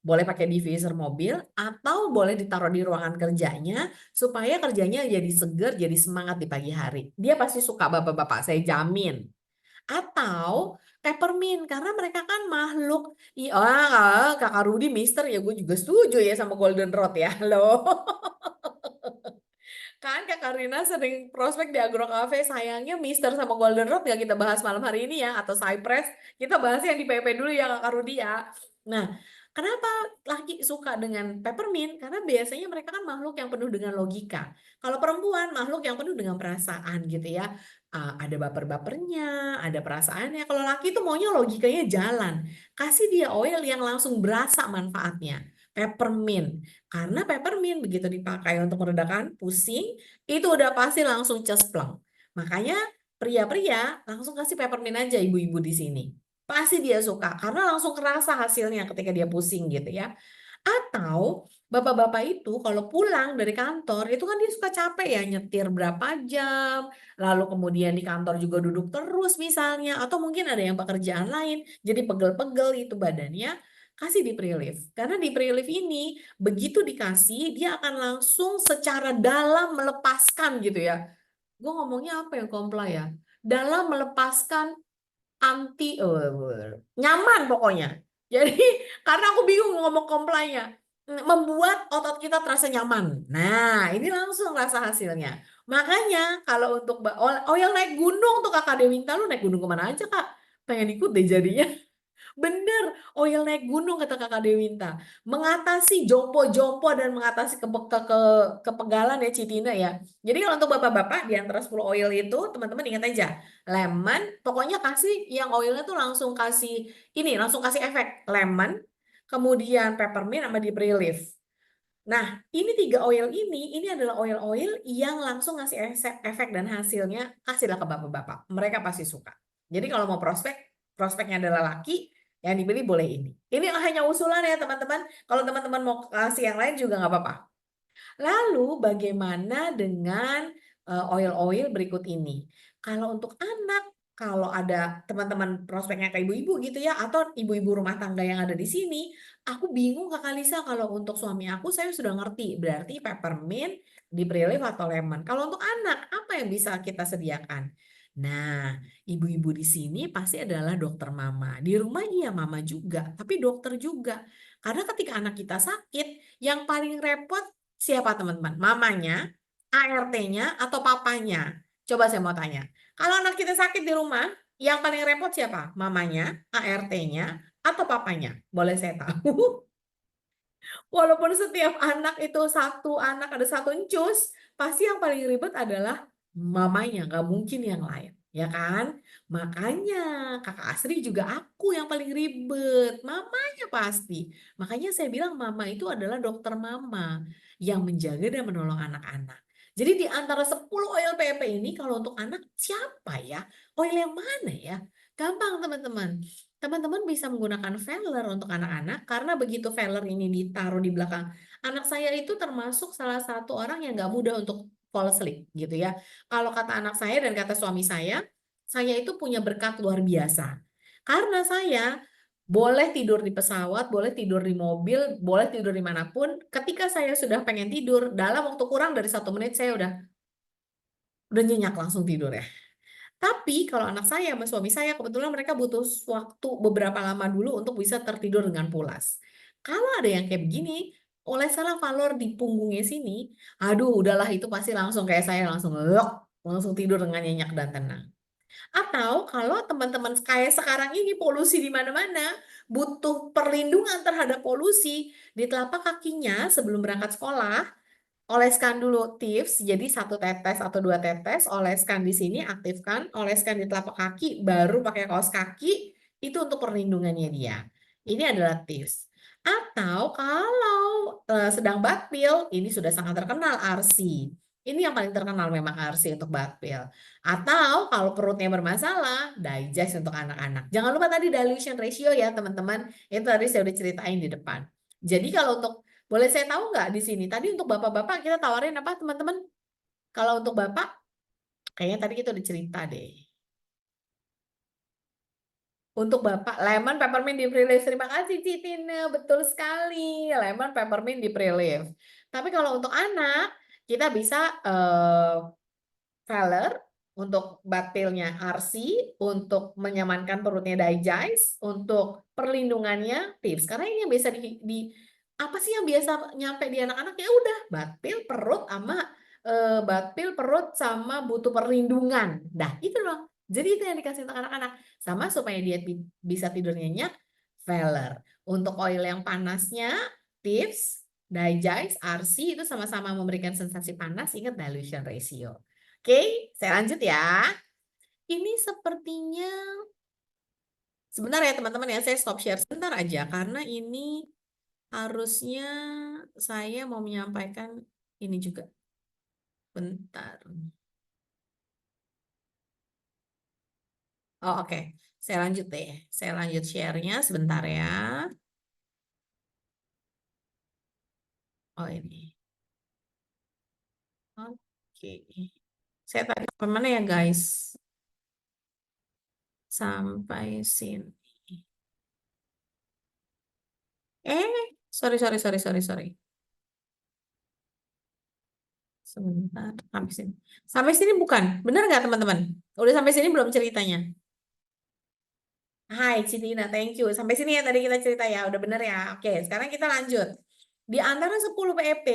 Boleh pakai diffuser mobil atau boleh ditaruh di ruangan kerjanya supaya kerjanya jadi seger, jadi semangat di pagi hari. Dia pasti suka bapak-bapak, saya jamin. Atau peppermint karena mereka kan makhluk. Kakak Rudi Mister ya gue juga setuju ya sama goldenrod ya. Loh. Kan Kak Karina sering prospek di Agro Cafe. Sayangnya Mister sama Goldenrod gak kita bahas malam hari ini ya. Atau Cypress. Kita bahas yang di PP dulu ya Kak Rudi ya. Nah, kenapa laki suka dengan peppermint? Karena biasanya mereka kan makhluk yang penuh dengan logika. Kalau perempuan makhluk yang penuh dengan perasaan gitu ya. Ada baper-bapernya, ada perasaannya. Kalau laki itu maunya logikanya jalan. Kasih dia oil yang langsung berasa manfaatnya. Peppermint. Karena peppermint begitu dipakai untuk meredakan pusing, itu udah pasti langsung cespleng. Makanya pria-pria langsung kasih peppermint aja ibu-ibu di sini. Pasti dia suka karena langsung kerasa hasilnya ketika dia pusing gitu ya. Atau bapak-bapak itu kalau pulang dari kantor itu kan dia suka capek ya nyetir berapa jam, lalu kemudian di kantor juga duduk terus misalnya, atau mungkin ada yang pekerjaan lain, jadi pegel-pegel itu badannya, kasih di pre-lift. Karena di pre-lift ini begitu dikasih dia akan langsung secara dalam melepaskan gitu ya. Gue ngomongnya apa yang kompla ya? Dalam melepaskan anti nyaman pokoknya. Jadi karena aku bingung ngomong komplainnya, membuat otot kita terasa nyaman. Nah, ini langsung rasa hasilnya. Makanya kalau untuk yang naik gunung tuh Kakak Dewinta, lu naik gunung kemana aja Kak? Pengen ikut deh jadinya. Bener, oil naik gunung kata Kakak Dewinta. Mengatasi jompo-jompo dan mengatasi kepegalan ya Citina ya. Jadi kalau untuk bapak-bapak di antara 10 oil itu teman-teman ingat aja. Lemon, pokoknya kasih yang oilnya tuh langsung kasih ini, langsung kasih efek. Lemon, kemudian peppermint sama di pre-leaf. Nah, ini 3 oil ini adalah oil-oil yang langsung ngasih efek dan hasilnya kasihlah ke bapak-bapak. Mereka pasti suka. Jadi kalau mau prospeknya adalah laki, yang dibeli boleh ini. Ini hanya usulan ya teman-teman. Kalau teman-teman mau kasih yang lain juga nggak apa-apa. Lalu bagaimana dengan oil-oil berikut ini? Kalau untuk anak, kalau ada teman-teman prospeknya kayak ibu-ibu gitu ya, atau ibu-ibu rumah tangga yang ada di sini, aku bingung Kak Kalisa kalau untuk suami aku saya sudah ngerti, berarti peppermint, di pre-leaf atau lemon. Kalau untuk anak, apa yang bisa kita sediakan? Nah, ibu-ibu di sini pasti adalah dokter mama. Di rumah iya mama juga, tapi dokter juga. Karena ketika anak kita sakit, yang paling repot siapa teman-teman? Mamanya, ART-nya, atau papanya? Coba saya mau tanya. Kalau anak kita sakit di rumah, yang paling repot siapa? Mamanya, ART-nya, atau papanya? Boleh saya tahu? Walaupun setiap anak itu satu anak ada satu encus, pasti yang paling ribet adalah mamanya, nggak mungkin yang lain, ya kan? Makanya kakak Asri juga aku yang paling ribet, mamanya pasti. Makanya saya bilang mama itu adalah dokter mama yang menjaga dan menolong anak-anak. Jadi di antara 10 oil PP ini kalau untuk anak siapa ya? Oil yang mana ya? Gampang teman-teman. Teman-teman bisa menggunakan Veller untuk anak-anak karena begitu Veller ini ditaruh di belakang anak saya itu termasuk salah satu orang yang nggak mudah untuk fall asleep gitu ya. Kalau kata anak saya dan kata suami saya itu punya berkat luar biasa. Karena saya boleh tidur di pesawat, boleh tidur di mobil, boleh tidur dimanapun. Ketika saya sudah pengen tidur, dalam waktu kurang dari 1 menit saya udah nyenyak langsung tidur ya. Tapi kalau anak saya sama suami saya kebetulan mereka butuh waktu beberapa lama dulu untuk bisa tertidur dengan pulas. Kalau ada yang kayak begini, oleslah valor di punggungnya sini, aduh udahlah itu pasti langsung kayak saya langsung langsung tidur dengan nyenyak dan tenang. Atau kalau teman-teman kayak sekarang ini polusi di mana-mana, butuh perlindungan terhadap polusi di telapak kakinya sebelum berangkat sekolah, oleskan dulu tips, jadi 1 tetes atau 2 tetes, oleskan di sini, aktifkan, oleskan di telapak kaki, baru pakai kaos kaki, itu untuk perlindungannya dia. Ini adalah tips. Atau kalau sedang bathpil, ini sudah sangat terkenal ARSI. Ini yang paling terkenal memang ARSI untuk bathpil. Atau kalau perutnya bermasalah, digest untuk anak-anak. Jangan lupa tadi dilution ratio ya teman-teman. Itu tadi saya udah ceritain di depan. Jadi kalau untuk boleh saya tahu nggak di sini? Tadi untuk bapak-bapak kita tawarin apa teman-teman? Kalau untuk bapak, kayaknya tadi kita udah cerita deh. Untuk Bapak, lemon peppermint di pre-leaf. Terima kasih Citina, betul sekali. Lemon peppermint di pre-leaf. Tapi kalau untuk anak, kita bisa Feller untuk batilnya RC, untuk menyamankan perutnya Digest, untuk perlindungannya Tips. Karena ini yang biasa apa sih yang biasa nyampe di anak-anak, ya udah batil perut sama butuh perlindungan. Dah itu loh. Jadi itu yang dikasih untuk anak-anak. Sama supaya dia bisa tidur nyenyak, Feller. Untuk oil yang panasnya Tips, Digest, RC itu sama-sama memberikan sensasi panas. Ingat dilution ratio. Oke, saya lanjut ya. Ini sepertinya sebentar ya teman-teman ya, saya stop share sebentar aja karena ini harusnya saya mau menyampaikan ini juga. Bentar. Oh, oke. Saya lanjut deh. Saya lanjut share-nya sebentar ya. Oh, ini. Oke. Saya tadi kemana ya guys? Sampai sini. Sorry. Sebentar, sampai sini. Sampai sini bukan? Benar nggak teman-teman? Udah sampai sini belum ceritanya? Hai Citina, thank you. Sampai sini ya tadi kita cerita ya, udah bener ya. Oke, sekarang kita lanjut. Di antara 10 PEP,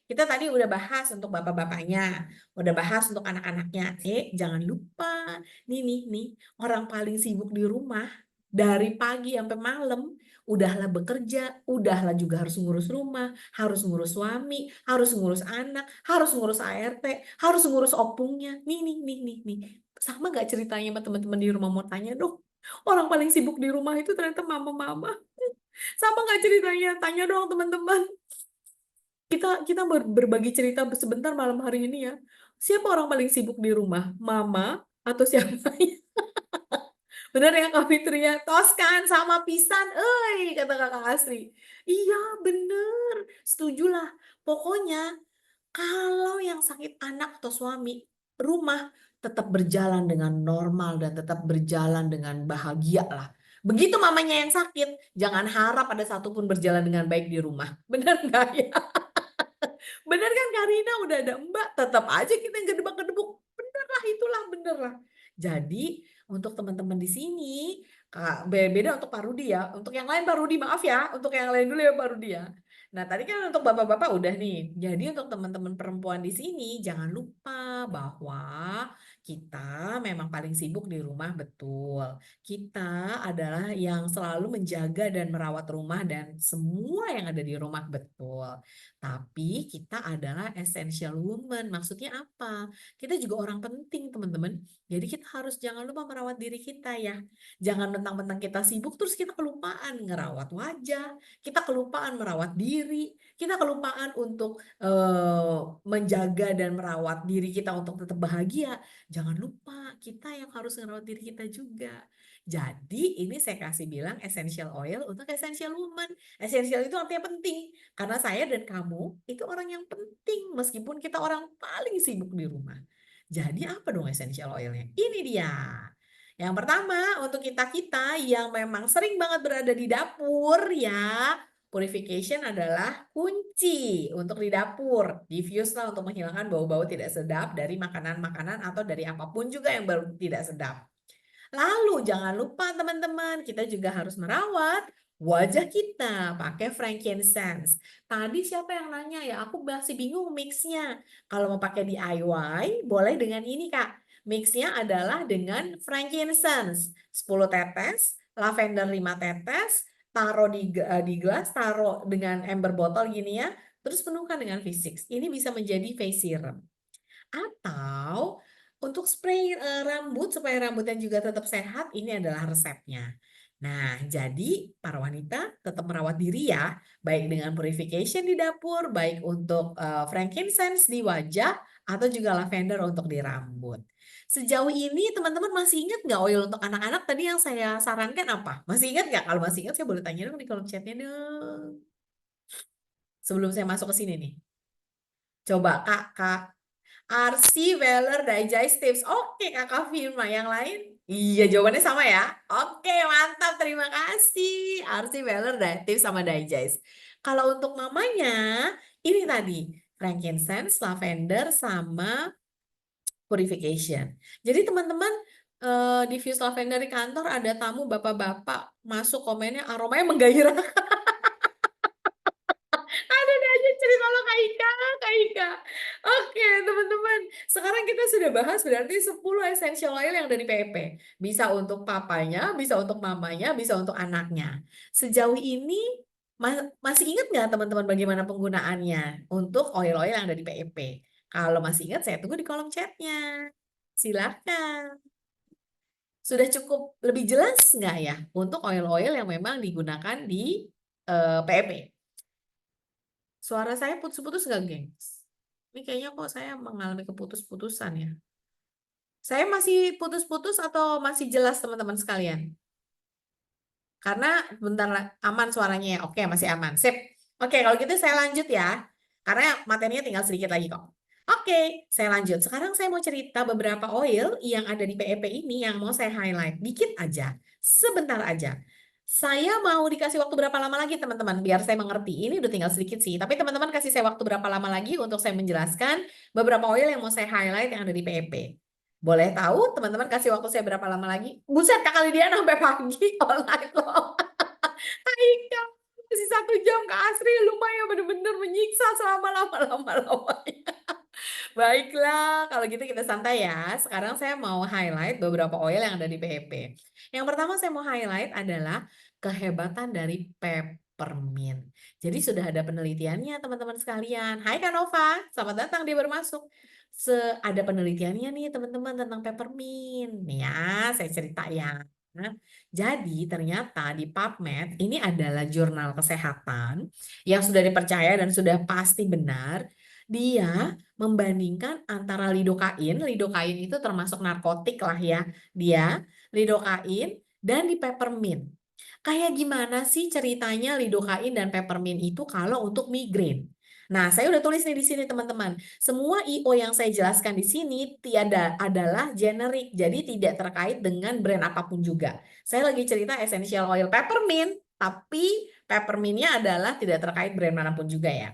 kita tadi udah bahas untuk bapak-bapaknya, udah bahas untuk anak-anaknya. Jangan lupa, nih, orang paling sibuk di rumah dari pagi sampai malam, udahlah bekerja, udahlah juga harus ngurus rumah, harus ngurus suami, harus ngurus anak, harus ngurus ART, harus ngurus opungnya. Nih. Sama gak ceritanya sama teman-teman di rumah, mau tanya dong. Orang paling sibuk di rumah itu ternyata mama-mama. Sama nggak ceritanya? Tanya dong teman-teman. Kita berbagi cerita sebentar malam hari ini ya. Siapa orang paling sibuk di rumah? Mama atau siapa? Bener ya Kak Fitria? Tos kan sama pisan, kata Kakak Asri. Iya bener, setujulah. Pokoknya kalau yang sakit anak atau suami, rumah tetap berjalan dengan normal dan tetap berjalan dengan bahagia lah. Begitu mamanya yang sakit, jangan harap ada satupun berjalan dengan baik di rumah. Benar nggak ya? Bener kan Karina, udah ada Mbak, tetap aja kita yang gedebak-gedebuk. Bener lah, itulah bener lah. Jadi untuk teman-teman di sini, beda untuk Pak Rudi ya. Untuk yang lain Pak Rudi maaf ya, untuk yang lain dulu ya Pak Rudi ya. Nah tadi kan untuk bapak-bapak udah nih. Jadi untuk teman-teman perempuan di sini jangan lupa bahwa kita memang paling sibuk di rumah betul. Kita adalah yang selalu menjaga dan merawat rumah dan semua yang ada di rumah betul. Tapi kita adalah essential woman. Maksudnya apa? Kita juga orang penting, teman-teman. Jadi kita harus jangan lupa merawat diri kita ya. Jangan mentang-mentang kita sibuk terus kita kelupaan ngerawat wajah, kita kelupaan merawat diri, kita kelupaan untuk menjaga dan merawat diri kita untuk tetap bahagia. Jangan lupa kita yang harus merawat diri kita juga. Jadi ini saya kasih bilang essential oil untuk essential woman. Essential itu artinya penting. Karena saya dan kamu itu orang yang penting meskipun kita orang paling sibuk di rumah. Jadi apa dong essential oilnya? Ini dia. Yang pertama untuk kita-kita yang memang sering banget berada di dapur ya. Purification adalah kunci untuk di dapur. Diffuse lah untuk menghilangkan bau-bau tidak sedap dari makanan-makanan atau dari apapun juga yang baru tidak sedap. Lalu jangan lupa teman-teman, kita juga harus merawat wajah kita pakai frankincense. Tadi siapa yang nanya ya? Aku masih bingung mixnya. Kalau mau pakai DIY, boleh dengan ini Kak. Mixnya adalah dengan frankincense 10 tetes, lavender 5 tetes, taruh di gelas, taruh dengan ember botol gini ya. Terus penuhkan dengan V6. Ini bisa menjadi face serum. Atau untuk spray rambut supaya rambutnya juga tetap sehat, ini adalah resepnya. Nah, jadi para wanita tetap merawat diri ya, baik dengan purification di dapur, baik untuk frankincense di wajah, atau juga lavender untuk di rambut. Sejauh ini teman-teman masih ingat nggak oil untuk anak-anak tadi yang saya sarankan apa? Masih ingat nggak? Kalau masih ingat saya boleh tanya dong di kolom chatnya dong. Sebelum saya masuk ke sini nih. Coba Kak, RC Weller Digestives. Oke, Kakak Firma. Yang lain? Iya, jawabannya sama ya. Oke, mantap. Terima kasih. Arsi, Beller, Tips sama Digest. Kalau untuk mamanya, ini tadi. Frankincense, lavender, sama purification. Jadi teman-teman, diffuse lavender di kantor ada tamu bapak-bapak masuk komennya aromanya menggairahkan. Ada aja cerita lo Kak Ika, Kak Ika. Oke, teman-teman. Sekarang kita sudah bahas berarti 10 essential oil yang dari PEP. Bisa untuk papanya, bisa untuk mamanya, bisa untuk anaknya. Sejauh ini masih ingat nggak teman-teman bagaimana penggunaannya untuk oil-oil yang ada di PEP? Kalau masih ingat, saya tunggu di kolom chatnya. Silahkan. Sudah cukup lebih jelas nggak ya untuk oil-oil yang memang digunakan di PEP? Suara saya putus-putus nggak, gengs? Ini kayaknya kok saya mengalami keputus-putusan ya. Saya masih putus-putus atau masih jelas teman-teman sekalian? Karena bentar aman suaranya ya. Oke, masih aman. Sip. Oke, kalau gitu saya lanjut ya. Karena materinya tinggal sedikit lagi kok. Oke, saya lanjut. Sekarang saya mau cerita beberapa oil yang ada di PEP ini yang mau saya highlight. Dikit aja. Sebentar aja. Saya mau dikasih waktu berapa lama lagi teman-teman biar saya mengerti. Ini udah tinggal sedikit sih. Tapi teman-teman kasih saya waktu berapa lama lagi untuk saya menjelaskan beberapa oil yang mau saya highlight yang ada di PEP. Boleh tahu teman-teman kasih waktu saya berapa lama lagi? Buset, Kak Lydia sampai pagi online loh. Aika, masih 1 jam Kak Asri, lumayan bener-bener menyiksa selama lama-lama-lamanya. Baiklah, kalau gitu kita santai ya. Sekarang saya mau highlight beberapa oil yang ada di PEP. Yang pertama saya mau highlight adalah kehebatan dari peppermint. Jadi sudah ada penelitiannya teman-teman sekalian. Hai Kanova, selamat datang dia baru masuk. Ada penelitiannya nih teman-teman tentang peppermint. Nih ya, saya cerita ya. Jadi ternyata di PubMed ini adalah jurnal kesehatan yang sudah dipercaya dan sudah pasti benar. Dia membandingkan antara lidokain itu termasuk narkotik lah ya, dia, lidokain dan di peppermint. Kayak gimana sih ceritanya lidokain dan peppermint itu kalau untuk migrain? Nah, saya udah tulis nih di sini teman-teman. Semua IO yang saya jelaskan di sini tiada adalah generik, jadi tidak terkait dengan brand apapun juga. Saya lagi cerita essential oil peppermint, tapi peppermintnya adalah tidak terkait brand manapun juga ya.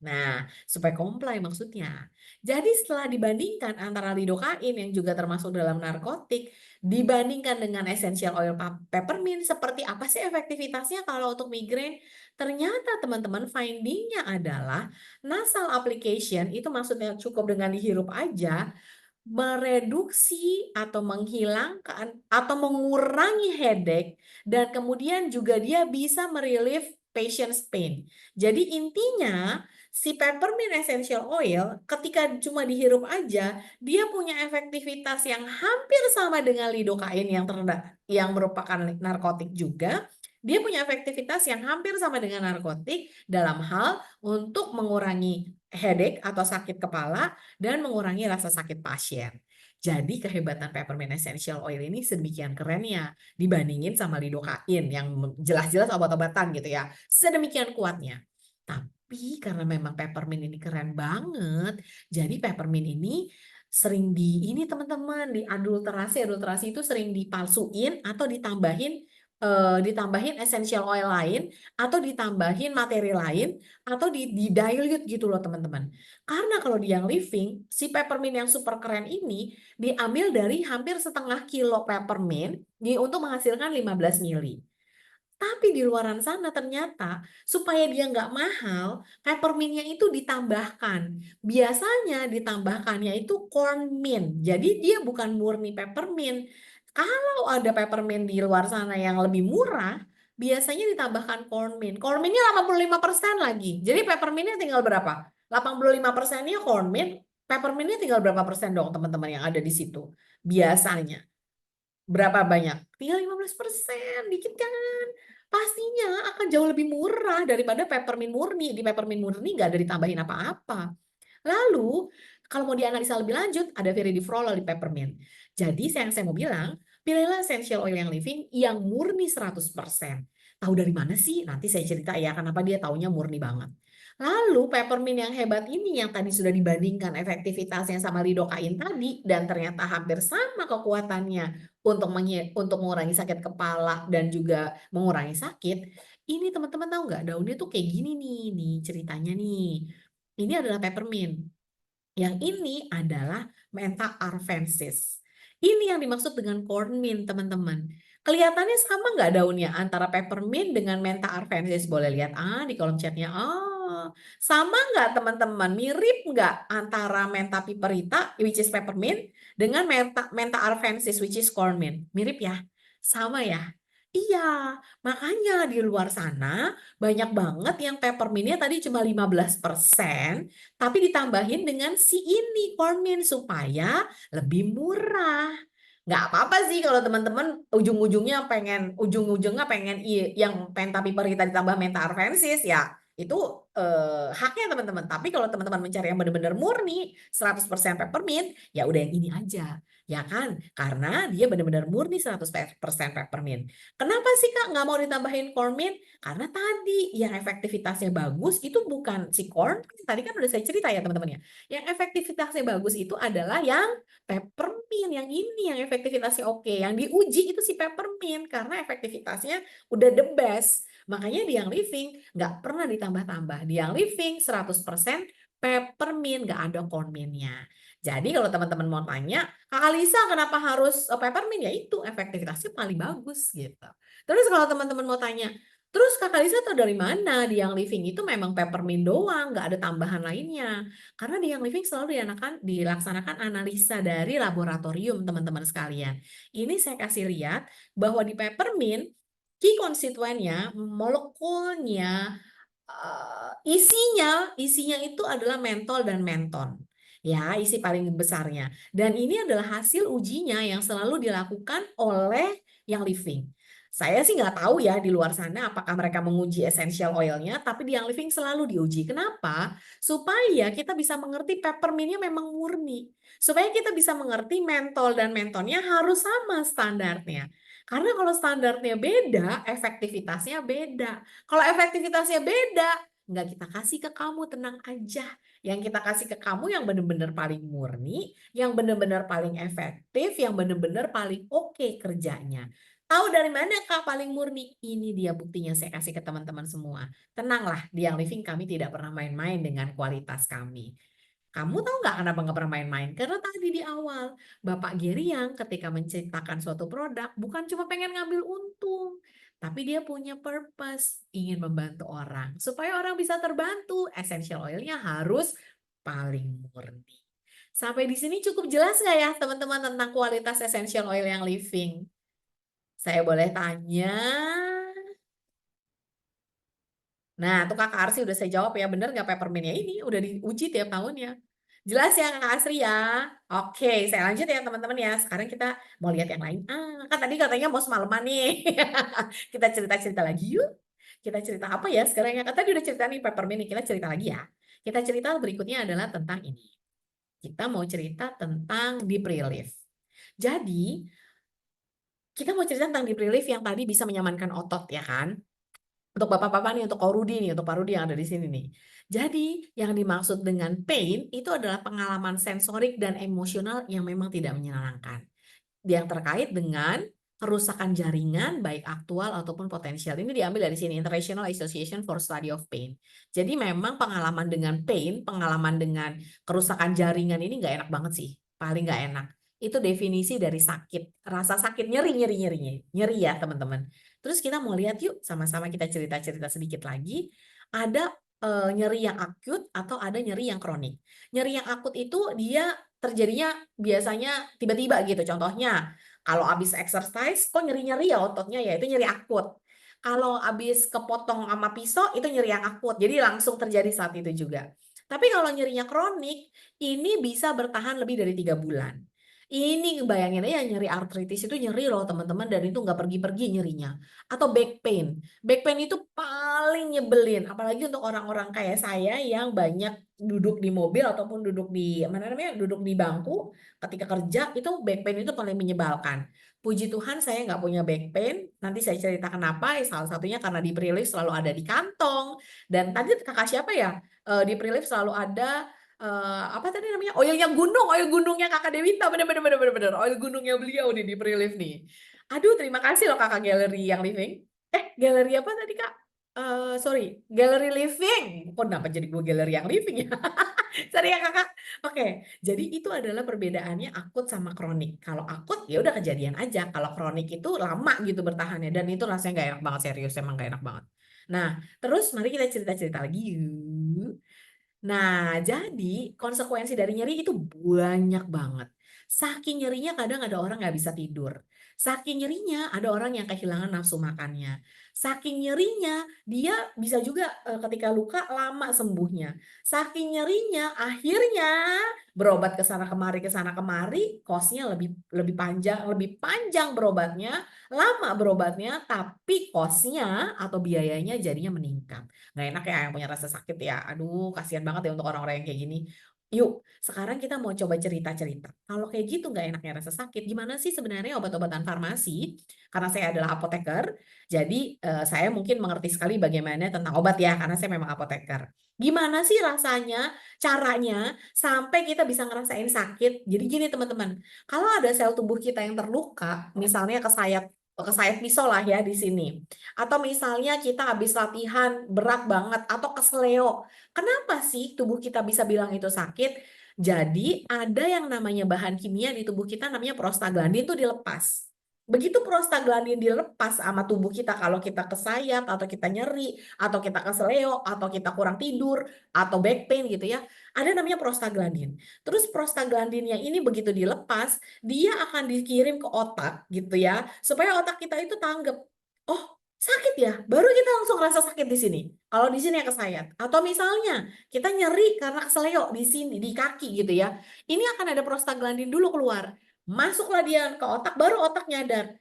Nah, supaya comply maksudnya. Jadi setelah dibandingkan antara lidokain yang juga termasuk dalam narkotik, dibandingkan dengan essential oil peppermint, seperti apa sih efektivitasnya kalau untuk migrain? Ternyata teman-teman findingnya adalah nasal application itu maksudnya cukup dengan dihirup aja, mereduksi atau menghilangkan atau mengurangi headache dan kemudian juga dia bisa merelieve patient's pain. Jadi intinya si peppermint essential oil ketika cuma dihirup aja dia punya efektivitas yang hampir sama dengan lidocaine yang merupakan narkotik juga. Dia punya efektivitas yang hampir sama dengan narkotik dalam hal untuk mengurangi headache atau sakit kepala dan mengurangi rasa sakit pasien. Jadi kehebatan peppermint essential oil ini sedemikian kerennya dibandingin sama lidocaine yang jelas-jelas obat-obatan gitu ya. Sedemikian kuatnya. Tapi karena memang peppermint ini keren banget, jadi peppermint ini sering ini teman-teman adulterasi itu sering dipalsuin atau ditambahin essential oil lain atau ditambahin materi lain atau di dilute gitu loh teman-teman. Karena kalau di yang living, si peppermint yang super keren ini diambil dari hampir setengah kilo peppermint untuk menghasilkan 15 mili. Tapi di luaran sana ternyata supaya dia nggak mahal, peppermintnya itu ditambahkan. Biasanya ditambahkannya itu corn mint. Jadi dia bukan murni peppermint. Kalau ada peppermint di luar sana yang lebih murah, biasanya ditambahkan corn mint. Corn mintnya 85% lagi. Jadi peppermintnya tinggal berapa? 85%-nya corn mint, peppermintnya tinggal berapa persen dong teman-teman yang ada di situ. Biasanya. Berapa banyak? Tinggal 15%, dikit kan? Pastinya akan jauh lebih murah daripada peppermint murni. Di peppermint murni nggak ada ditambahin apa-apa. Lalu, kalau mau dianalisa lebih lanjut, ada viridifrolol di peppermint. Jadi, yang saya mau bilang, pilihlah essential oil yang living yang murni 100%. Tahu dari mana sih? Nanti saya cerita ya, kenapa dia taunya murni banget. Lalu, peppermint yang hebat ini yang tadi sudah dibandingkan efektivitasnya sama lidocaine tadi, dan ternyata hampir sama kekuatannya untuk mengurangi sakit kepala dan juga mengurangi sakit, ini teman-teman tahu nggak daunnya tuh kayak gini nih ceritanya nih. Ini adalah peppermint. Yang ini adalah Mentha arvensis. Ini yang dimaksud dengan corn mint, teman-teman. Kelihatannya sama nggak daunnya antara peppermint dengan Mentha arvensis? Boleh lihat di kolom chatnya. Sama nggak teman-teman? Mirip nggak antara Mentha piperita, which is peppermint, dengan Mentha arvensis, which is corn mint? Mirip ya? Sama ya? Iya, makanya di luar sana banyak banget yang peppermintnya tadi cuma 15%, tapi ditambahin dengan si ini corn mint supaya lebih murah. Nggak apa-apa sih kalau teman-teman ujung-ujungnya pengen yang pentapiper kita ditambah Mentha arvensis ya itu haknya teman-teman. Tapi kalau teman-teman mencari yang benar-benar murni 100% peppermint ya udah yang ini aja. Ya kan? Karena dia benar-benar murni 100% peppermint. Kenapa sih Kak nggak mau ditambahin corn mint? Karena tadi yang efektivitasnya bagus itu bukan si corn. Tadi kan udah saya cerita ya teman-teman ya. Yang efektivitasnya bagus itu adalah yang peppermint. Yang ini yang efektivitasnya oke. Yang diuji itu si peppermint. Karena efektivitasnya udah the best. Makanya di yang living nggak pernah ditambah-tambah. Di yang living 100% peppermint. Nggak ada corn mint-nya. Jadi kalau teman-teman mau tanya, Kak Alisa kenapa harus peppermint? Ya itu efektivitasnya paling bagus gitu. Terus kalau teman-teman mau tanya, terus Kak Kalisa tahu dari mana di yang living itu memang peppermint doang, nggak ada tambahan lainnya. Karena di yang living selalu dilaksanakan analisa dari laboratorium teman-teman sekalian. Ini saya kasih lihat bahwa di peppermint, key konstituennya, molekulnya, isinya itu adalah mentol dan menton. Ya, isi paling besarnya. Dan ini adalah hasil ujinya yang selalu dilakukan oleh yang living. Saya sih nggak tahu ya di luar sana apakah mereka menguji essential oilnya, tapi di yang living selalu diuji. Kenapa? Supaya kita bisa mengerti peppermintnya memang murni. Supaya kita bisa mengerti mentol dan mentonnya harus sama standarnya. Karena kalau standarnya beda, efektivitasnya beda. Kalau efektivitasnya beda, nggak kita kasih ke kamu, tenang aja. Yang kita kasih ke kamu yang benar-benar paling murni, yang benar-benar paling efektif, yang benar-benar paling oke kerjanya. Tahu dari mana Kak paling murni? Ini dia buktinya saya kasih ke teman-teman semua. Tenanglah, di yang living kami tidak pernah main-main dengan kualitas kami. Kamu tahu nggak kenapa nggak pernah main-main? Karena tadi di awal, Bapak Geri yang ketika menciptakan suatu produk bukan cuma pengen ngambil untung, tapi dia punya purpose, ingin membantu orang. Supaya orang bisa terbantu, essential oilnya harus paling murni. Sampai di sini cukup jelas nggak ya teman-teman tentang kualitas essential oil yang living? Saya boleh tanya? Nah, tuh Kakak Arsi udah saya jawab ya, bener nggak peppermintnya ini udah diuji tiap tahunnya. Jelas ya Kakak Asri ya? Oke, saya lanjut ya teman-teman ya. Sekarang kita mau lihat yang lain. Kan tadi katanya mau semalaman nih. Kita cerita-cerita lagi yuk. Kita cerita apa ya sekarang ya? Kan tadi udah cerita nih peppermint nih, kita cerita lagi ya. Kita cerita berikutnya adalah tentang ini. Kita mau cerita tentang deep relief. Jadi, kita mau cerita tentang deep relief yang tadi bisa menyamankan otot ya kan? Untuk bapak-bapak nih, untuk Kak Rudi nih, untuk Pak Rudi yang ada di sini nih. Jadi, yang dimaksud dengan pain itu adalah pengalaman sensorik dan emosional yang memang tidak menyenangkan. Yang terkait dengan kerusakan jaringan baik aktual ataupun potensial. Ini diambil dari sini, International Association for Study of Pain. Jadi memang pengalaman dengan pain, pengalaman dengan kerusakan jaringan ini nggak enak banget sih. Paling nggak enak. Itu definisi dari sakit. Rasa sakit nyeri ya teman-teman. Terus kita mau lihat yuk, sama-sama kita cerita-cerita sedikit lagi. Ada nyeri yang akut atau ada nyeri yang kronik. Nyeri yang akut itu dia terjadinya biasanya tiba-tiba gitu. Contohnya, kalau habis exercise kok nyeri-nyeri ya ototnya ya, itu nyeri akut. Kalau habis kepotong sama pisau itu nyeri yang akut. Jadi langsung terjadi saat itu juga. Tapi kalau nyerinya kronik, ini bisa bertahan lebih dari 3 bulan. Ini bayangin aja nyeri artritis itu nyeri loh teman-teman dan itu nggak pergi-pergi nyerinya. Atau back pain. Back pain itu paling nyebelin, apalagi untuk orang-orang kayak saya yang banyak duduk di mobil ataupun duduk di mana namanya duduk di bangku ketika kerja itu back pain itu paling menyebalkan. Puji Tuhan saya nggak punya back pain. Nanti saya cerita kenapa. Salah satunya karena di relief selalu ada di kantong. Dan tadi kakak siapa ya? Di relief selalu ada apa tadi namanya, oil gunungnya Kakak Dewita, bener bener bener bener bener, oil gunungnya beliau nih di Prilift nih. Aduh terima kasih loh Kakak Galeri yang Living. Galeri apa tadi Kak? Sorry, Galeri Living. Kok kenapa jadi gue galeri yang living ya? Sorry ya Kakak. Oke, jadi itu adalah perbedaannya akut sama kronik. Kalau akut ya udah kejadian aja. Kalau kronik itu lama gitu bertahannya dan itu rasanya nggak enak banget, serius emang nggak enak banget. Nah, terus mari kita cerita-cerita lagi yuk. Nah, jadi konsekuensi dari nyeri itu banyak banget. Saking nyerinya kadang ada orang nggak bisa tidur. Saking nyerinya ada orang yang kehilangan nafsu makannya. Saking nyerinya dia bisa juga ketika luka lama sembuhnya. Saking nyerinya akhirnya berobat ke sana kemari, kosnya lebih lebih panjang berobatnya, lama berobatnya, tapi kosnya atau biayanya jadinya meningkat. Nggak enak ya yang punya rasa sakit ya. Aduh, kasihan banget ya untuk orang-orang yang kayak gini. Yuk, sekarang kita mau coba cerita-cerita. Kalau kayak gitu nggak enaknya rasa sakit, gimana sih sebenarnya obat-obatan farmasi? Karena saya adalah apoteker, jadi saya mungkin mengerti sekali bagaimana tentang obat ya, karena saya memang apoteker. Gimana sih rasanya, caranya, sampai kita bisa ngerasain sakit? Jadi gini teman-teman, kalau ada sel tubuh kita yang terluka, misalnya kesayat pisau lah ya di sini. Atau misalnya kita habis latihan berat banget atau kesleo. Kenapa sih tubuh kita bisa bilang itu sakit? Jadi ada yang namanya bahan kimia di tubuh kita namanya prostaglandin itu dilepas. Begitu prostaglandin dilepas sama tubuh kita kalau kita kesayat atau kita nyeri atau kita kesleo atau kita kurang tidur atau back pain gitu ya. Ada namanya prostaglandin. Terus prostaglandinnya ini begitu dilepas, dia akan dikirim ke otak gitu ya, supaya otak kita itu tanggap. Oh, sakit ya? Baru kita langsung rasa sakit di sini. Kalau di sini ya kesayat. Atau misalnya kita nyeri karena keseleo di sini, di kaki gitu ya. Ini akan ada prostaglandin dulu keluar. Masuklah dia ke otak, baru otak nyadar.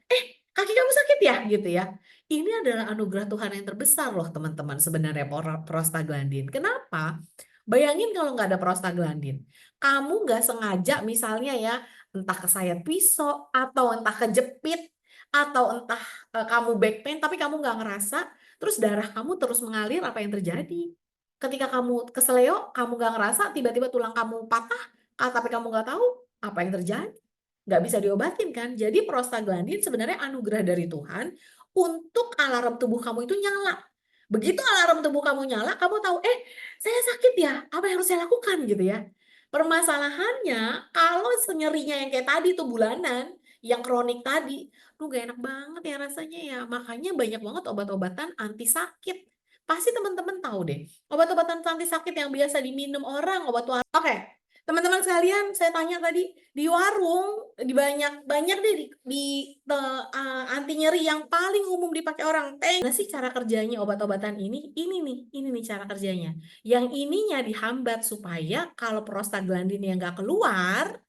Kaki kamu sakit ya? Gitu ya. Ini adalah anugerah Tuhan yang terbesar loh teman-teman sebenarnya prostaglandin. Kenapa? Bayangin kalau nggak ada prostaglandin. Kamu nggak sengaja misalnya ya, entah kesayat pisau, atau entah kejepit, atau entah kamu back pain tapi kamu nggak ngerasa, terus darah kamu terus mengalir, apa yang terjadi? Ketika kamu keseleo, kamu nggak ngerasa, tiba-tiba tulang kamu patah, tapi kamu nggak tahu apa yang terjadi. Nggak bisa diobatin kan? Jadi prostaglandin sebenarnya anugerah dari Tuhan untuk alarm tubuh kamu itu nyala. Begitu alarm tubuh kamu nyala, kamu tahu, saya sakit ya, apa yang harus saya lakukan gitu ya. Permasalahannya, kalau nyerinya yang kayak tadi tuh bulanan, yang kronik tadi, duh gak enak banget ya rasanya ya. Makanya banyak banget obat-obatan anti sakit. Pasti teman-teman tahu deh, obat-obatan anti sakit yang biasa diminum orang, obat warung. Oke, teman-teman sekalian, saya tanya tadi, di warung, di banyak deh anti nyeri yang paling umum dipakai orang. Nah sih cara kerjanya obat-obatan ini nih cara kerjanya. Yang ininya dihambat supaya kalau prostaglandin yang nggak keluar,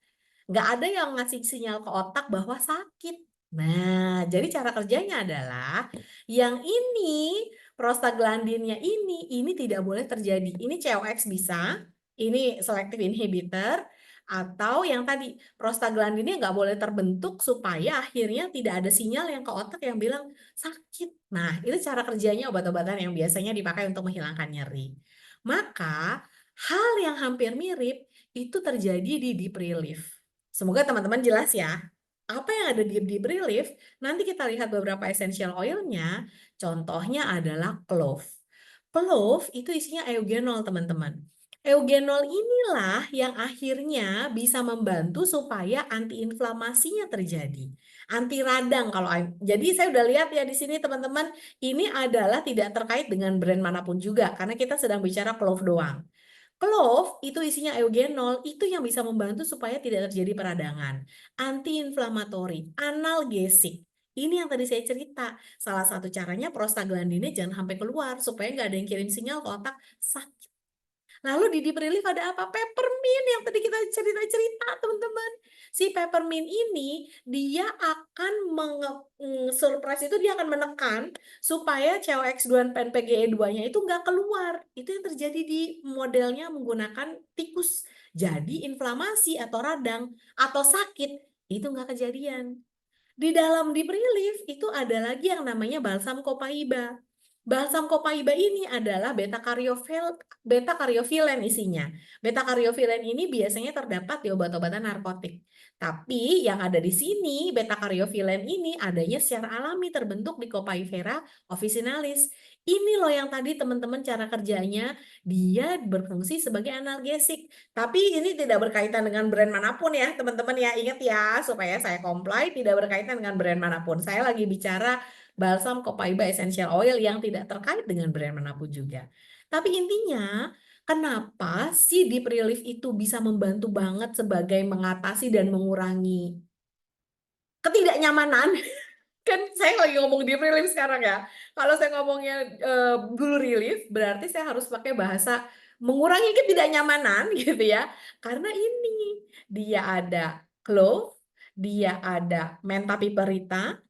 nggak ada yang ngasih sinyal ke otak bahwa sakit. Nah, jadi cara kerjanya adalah yang ini prostaglandinnya ini tidak boleh terjadi. Ini COX bisa, ini selective inhibitor, atau yang tadi prostaglandinnya nggak boleh terbentuk supaya akhirnya tidak ada sinyal yang ke otak yang bilang sakit. Nah, itu cara kerjanya obat-obatan yang biasanya dipakai untuk menghilangkan nyeri. Maka hal yang hampir mirip itu terjadi di deep relief. Semoga teman-teman jelas ya. Apa yang ada di deep relief, nanti kita lihat beberapa essential oilnya. Contohnya adalah clove. Clove itu isinya eugenol, teman-teman. Eugenol inilah yang akhirnya bisa membantu supaya antiinflamasinya terjadi. Anti radang kalau jadi saya udah lihat ya di sini teman-teman, ini adalah tidak terkait dengan brand manapun juga karena kita sedang bicara clove doang. Clove itu isinya eugenol, itu yang bisa membantu supaya tidak terjadi peradangan. Anti-inflamatori, analgesik. Ini yang tadi saya cerita. Salah satu caranya prostaglandinnya jangan sampai keluar supaya nggak ada yang kirim sinyal ke otak sakit. Lalu di deep relief ada apa? Peppermint yang tadi kita cerita-cerita, teman-teman. Si peppermint ini dia akan surprise itu dia akan menekan supaya COX2 dan PGE2-nya itu nggak keluar. Itu yang terjadi di modelnya menggunakan tikus. Jadi inflamasi atau radang atau sakit itu nggak kejadian. Di dalam deep relief itu ada lagi yang namanya balsam copaiba. Balsam copaiba ini adalah beta karyofilen isinya. Beta karyofilen ini biasanya terdapat di obat-obatan narkotik. Tapi yang ada di sini, beta karyofilen ini adanya secara alami terbentuk di Copaifera officinalis. Ini loh yang tadi teman-teman cara kerjanya, dia berfungsi sebagai analgesik. Tapi ini tidak berkaitan dengan brand manapun ya, teman-teman ya. Ingat ya, supaya saya comply tidak berkaitan dengan brand manapun. Saya lagi bicara balsam copaiba essential oil yang tidak terkait dengan brand manapun juga. Tapi intinya, kenapa si deep relief itu bisa membantu banget sebagai mengatasi dan mengurangi ketidaknyamanan? Kan saya lagi ngomong deep relief sekarang ya. Kalau saya ngomongnya blue relief, berarti saya harus pakai bahasa mengurangi ketidaknyamanan gitu ya. Karena ini dia ada clove, dia ada menta piperita,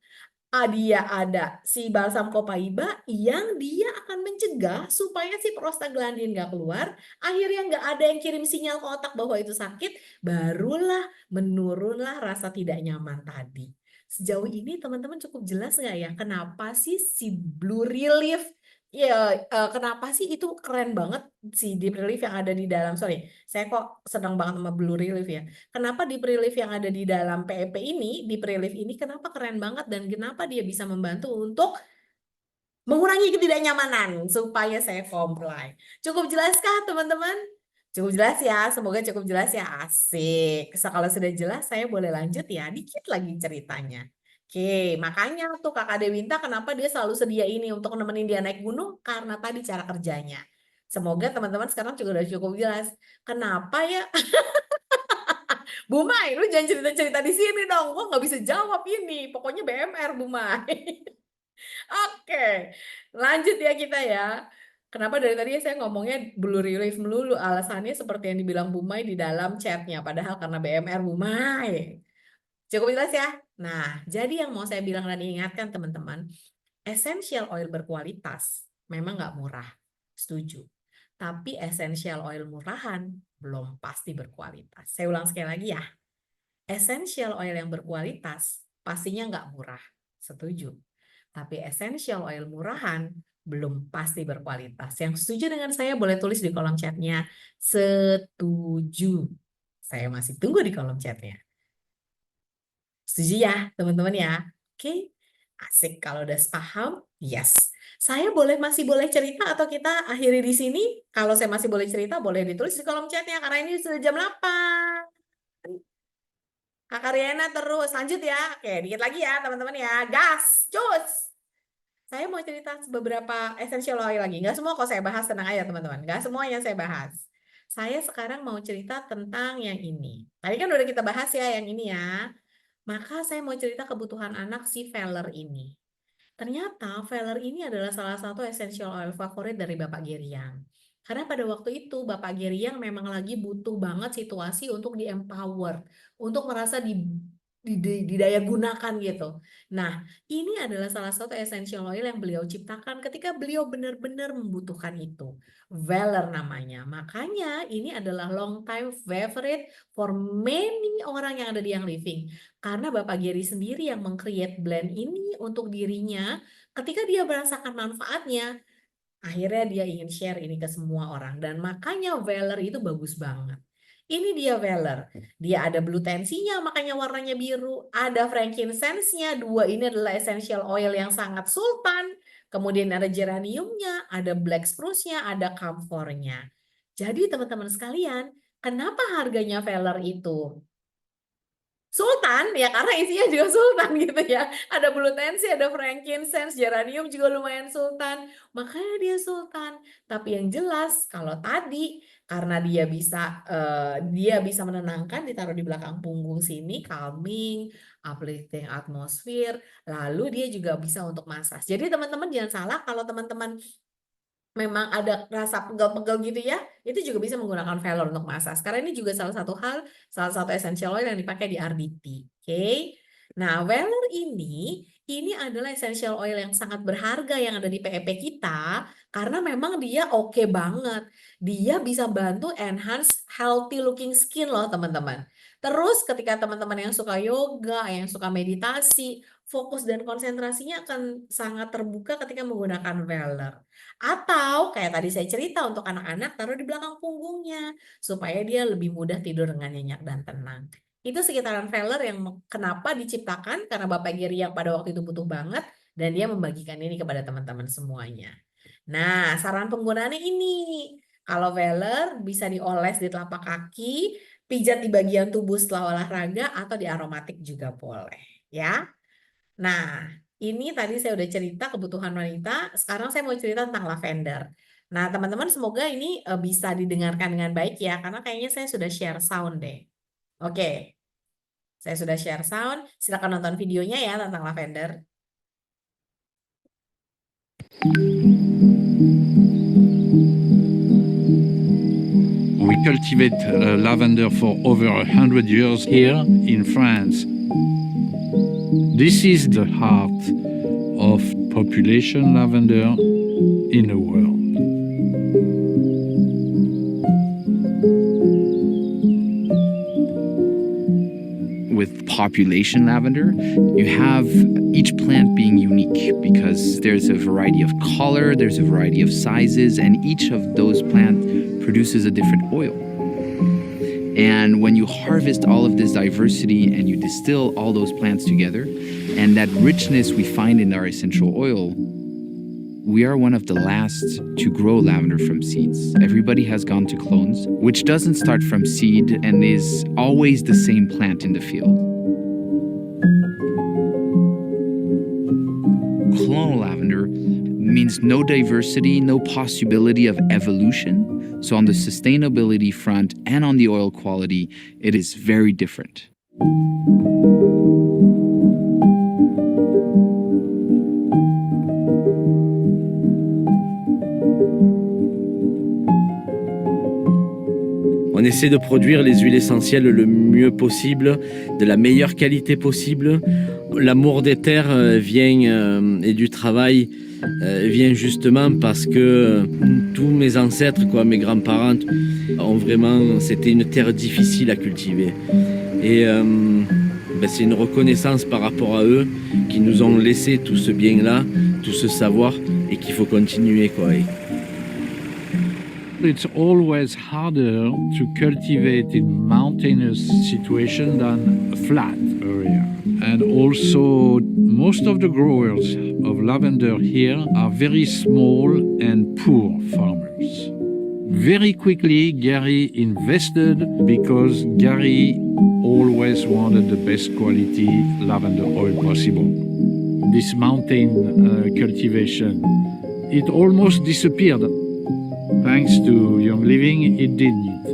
dia ada si balsam copaiba yang dia akan mencegah supaya si prostaglandin nggak keluar, akhirnya nggak ada yang kirim sinyal ke otak bahwa itu sakit, barulah menurunlah rasa tidak nyaman tadi. Sejauh ini teman-teman cukup jelas nggak ya kenapa sih si Blue Relief ya kenapa sih itu keren banget si Deep Relief yang ada di dalam, sorry saya kok senang banget sama Blue Relief ya. Kenapa deep relief yang ada di dalam PEP ini, deep relief ini kenapa keren banget dan kenapa dia bisa membantu untuk mengurangi ketidaknyamanan supaya saya comply. Cukup jelaskah teman-teman? Cukup jelas ya, semoga cukup jelas ya. Asik. Kalau sudah jelas saya boleh lanjut ya, dikit lagi ceritanya. Oke, makanya tuh Kakak Dewinta kenapa dia selalu sedia ini untuk nemenin dia naik gunung karena tadi cara kerjanya. Semoga teman-teman sekarang juga udah cukup jelas. Kenapa ya Bu Mai, lu jangan cerita-cerita di sini dong. Gua nggak bisa jawab ini. Pokoknya BMR, Bu Mai. Oke, lanjut ya kita ya. Kenapa dari tadi saya ngomongnya Blue Relief melulu? Alasannya seperti yang dibilang Bu Mai di dalam chatnya. Padahal karena BMR, Bu Mai. Cukup jelas ya? Nah, jadi yang mau saya bilang dan ingatkan teman-teman, essential oil berkualitas memang nggak murah. Setuju. Tapi essential oil murahan belum pasti berkualitas. Saya ulang sekali lagi ya. Essential oil yang berkualitas pastinya nggak murah, setuju. Tapi essential oil murahan belum pasti berkualitas. Yang setuju dengan saya boleh tulis di kolom chatnya. Setuju. Saya masih tunggu di kolom chatnya. Setuju ya teman-teman ya? Oke, asik kalau udah paham. Yes. Saya masih boleh cerita atau kita akhiri di sini? Kalau saya masih boleh cerita, boleh ditulis di kolom chatnya karena ini sudah jam 8. Kakak Riana terus lanjut ya. Oke, dikit lagi ya teman-teman ya. Gas, cus. Saya mau cerita beberapa essential oil lagi. Nggak semua kok saya bahas, tenang aja teman-teman. Nggak semua yang saya bahas. Saya sekarang mau cerita tentang yang ini. Tadi kan udah kita bahas ya yang ini ya. Maka saya mau cerita kebutuhan anak si Veller ini. Ternyata Veller ini adalah salah satu essential oil favorit dari Bapak Geriang. Karena pada waktu itu Bapak Geriang memang lagi butuh banget situasi untuk di-empower, untuk merasa didaya gunakan gitu. Nah, ini adalah salah satu essential oil yang beliau ciptakan ketika beliau benar-benar membutuhkan itu. Veller namanya. Makanya ini adalah long time favorite for many orang yang ada di Young Living. Karena Bapak Gary sendiri yang meng-create blend ini untuk dirinya, ketika dia merasakan manfaatnya, akhirnya dia ingin share ini ke semua orang. Dan makanya Veller itu bagus banget. Ini dia Veller. Dia ada blue tensinya, makanya warnanya biru. Ada frankincense-nya, dua ini adalah essential oil yang sangat sultan. Kemudian ada geraniumnya, ada black spruce-nya, ada camphor-nya. Jadi teman-teman sekalian, kenapa harganya Veller itu Sultan ya karena isinya juga sultan gitu ya. Ada blue tensi, ada frankincense, geranium juga lumayan sultan. Makanya dia sultan. Tapi yang jelas kalau tadi karena dia bisa menenangkan, ditaruh di belakang punggung sini, calming, uplifting atmosphere. Lalu dia juga bisa untuk massage. Jadi teman-teman jangan salah kalau teman-teman memang ada rasa pegel-pegel gitu ya, itu juga bisa menggunakan Velor untuk massage. Karena ini juga salah satu essential oil yang dipakai di RDT. Oke. Nah, Velor ini adalah essential oil yang sangat berharga yang ada di PEP kita karena memang dia oke banget. Dia bisa bantu enhance healthy looking skin loh, teman-teman. Terus ketika teman-teman yang suka yoga, yang suka meditasi, fokus dan konsentrasinya akan sangat terbuka ketika menggunakan velar. Atau kayak tadi saya cerita untuk anak-anak taruh di belakang punggungnya supaya dia lebih mudah tidur dengan nyenyak dan tenang. Itu sekitaran velar yang kenapa diciptakan karena Bapak Gary yang pada waktu itu butuh banget dan dia membagikan ini kepada teman-teman semuanya. Nah, saran penggunaannya ini. Kalau velar bisa dioles di telapak kaki, pijat di bagian tubuh setelah olahraga atau di aromatik juga boleh, ya. Nah, ini tadi saya udah cerita kebutuhan wanita, sekarang saya mau cerita tentang lavender. Nah, teman-teman semoga ini bisa didengarkan dengan baik ya, karena kayaknya saya sudah share sound deh. Oke, saya sudah share sound, silakan nonton videonya ya tentang lavender. We cultivate lavender for over 100 years here in France. This is the heart of population lavender in the world. With population lavender, you have each plant being unique because there's a variety of color, there's a variety of sizes, and each of those plants produces a different oil. And when you harvest all of this diversity and you distill all those plants together, and that richness we find in our essential oil, we are one of the last to grow lavender from seeds. Everybody has gone to clones, which doesn't start from seed and is always the same plant in the field. Clonal lavender means no diversity, no possibility of evolution. So on the sustainability front and on the oil quality, it is very different. On essaie de produire les huiles essentielles le mieux possible, de la meilleure qualité possible. L'amour des terres et du travail vient justement parce que tous mes ancêtres, mes grands-parents, c'était une terre difficile à cultiver. Et c'est une reconnaissance par rapport à eux qui nous ont laissé tout ce bien-là, tout ce savoir et qu'il faut continuer. It's always harder to cultivate in mountainous situation than a flat area. And also, most of the growers of lavender here are very small and poor farmers. Very quickly, Gary invested because Gary always wanted the best quality lavender oil possible. This mountain cultivation, it almost disappeared. Thanks to Young Living, it didn't.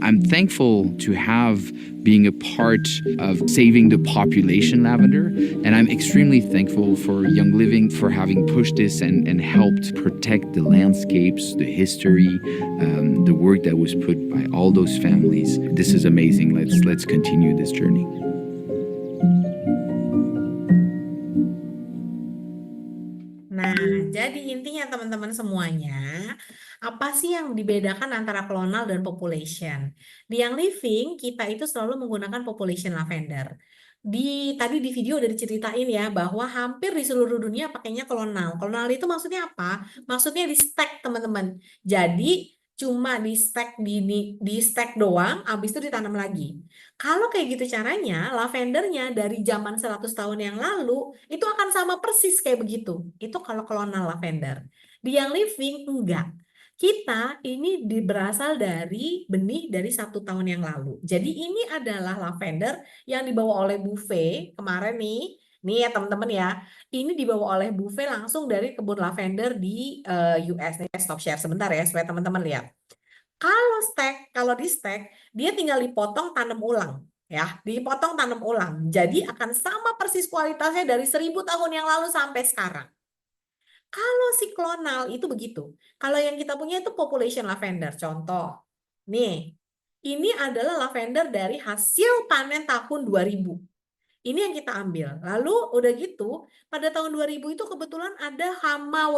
I'm thankful to have being a part of saving the population lavender, and I'm extremely thankful for Young Living for having pushed this and helped protect the landscapes, the history, the work that was put by all those families. This is amazing. Let's continue this journey. Nah, jadi intinya teman-teman semuanya, apa sih yang dibedakan antara klonal dan population? Di Young Living, kita itu selalu menggunakan population lavender. Tadi di video udah diceritain ya, bahwa hampir di seluruh dunia pakainya klonal. Klonal itu maksudnya apa? Maksudnya di stack, teman-teman. Jadi, cuma di stack doang, habis itu ditanam lagi. Kalau kayak gitu caranya, lavendernya dari zaman 100 tahun yang lalu itu akan sama persis kayak begitu. Itu kalau klonal lavender. Di Young Living enggak. Kita ini berasal dari benih dari 1 tahun yang lalu. Jadi ini adalah lavender yang dibawa oleh Buffet kemarin nih. Nih ya teman-teman ya. Ini dibawa oleh Buffet langsung dari kebun lavender di US. Nih, stop share sebentar ya supaya teman-teman lihat. Kalau di stack, dia tinggal dipotong tanam ulang, ya, dipotong tanam ulang. Jadi akan sama persis kualitasnya dari 1000 tahun yang lalu sampai sekarang. Kalau si klonal itu begitu. Kalau yang kita punya itu population lavender. Contoh, nih, ini adalah lavender dari hasil panen tahun 2000. Ini yang kita ambil. Lalu udah gitu, pada tahun 2000 itu kebetulan ada hama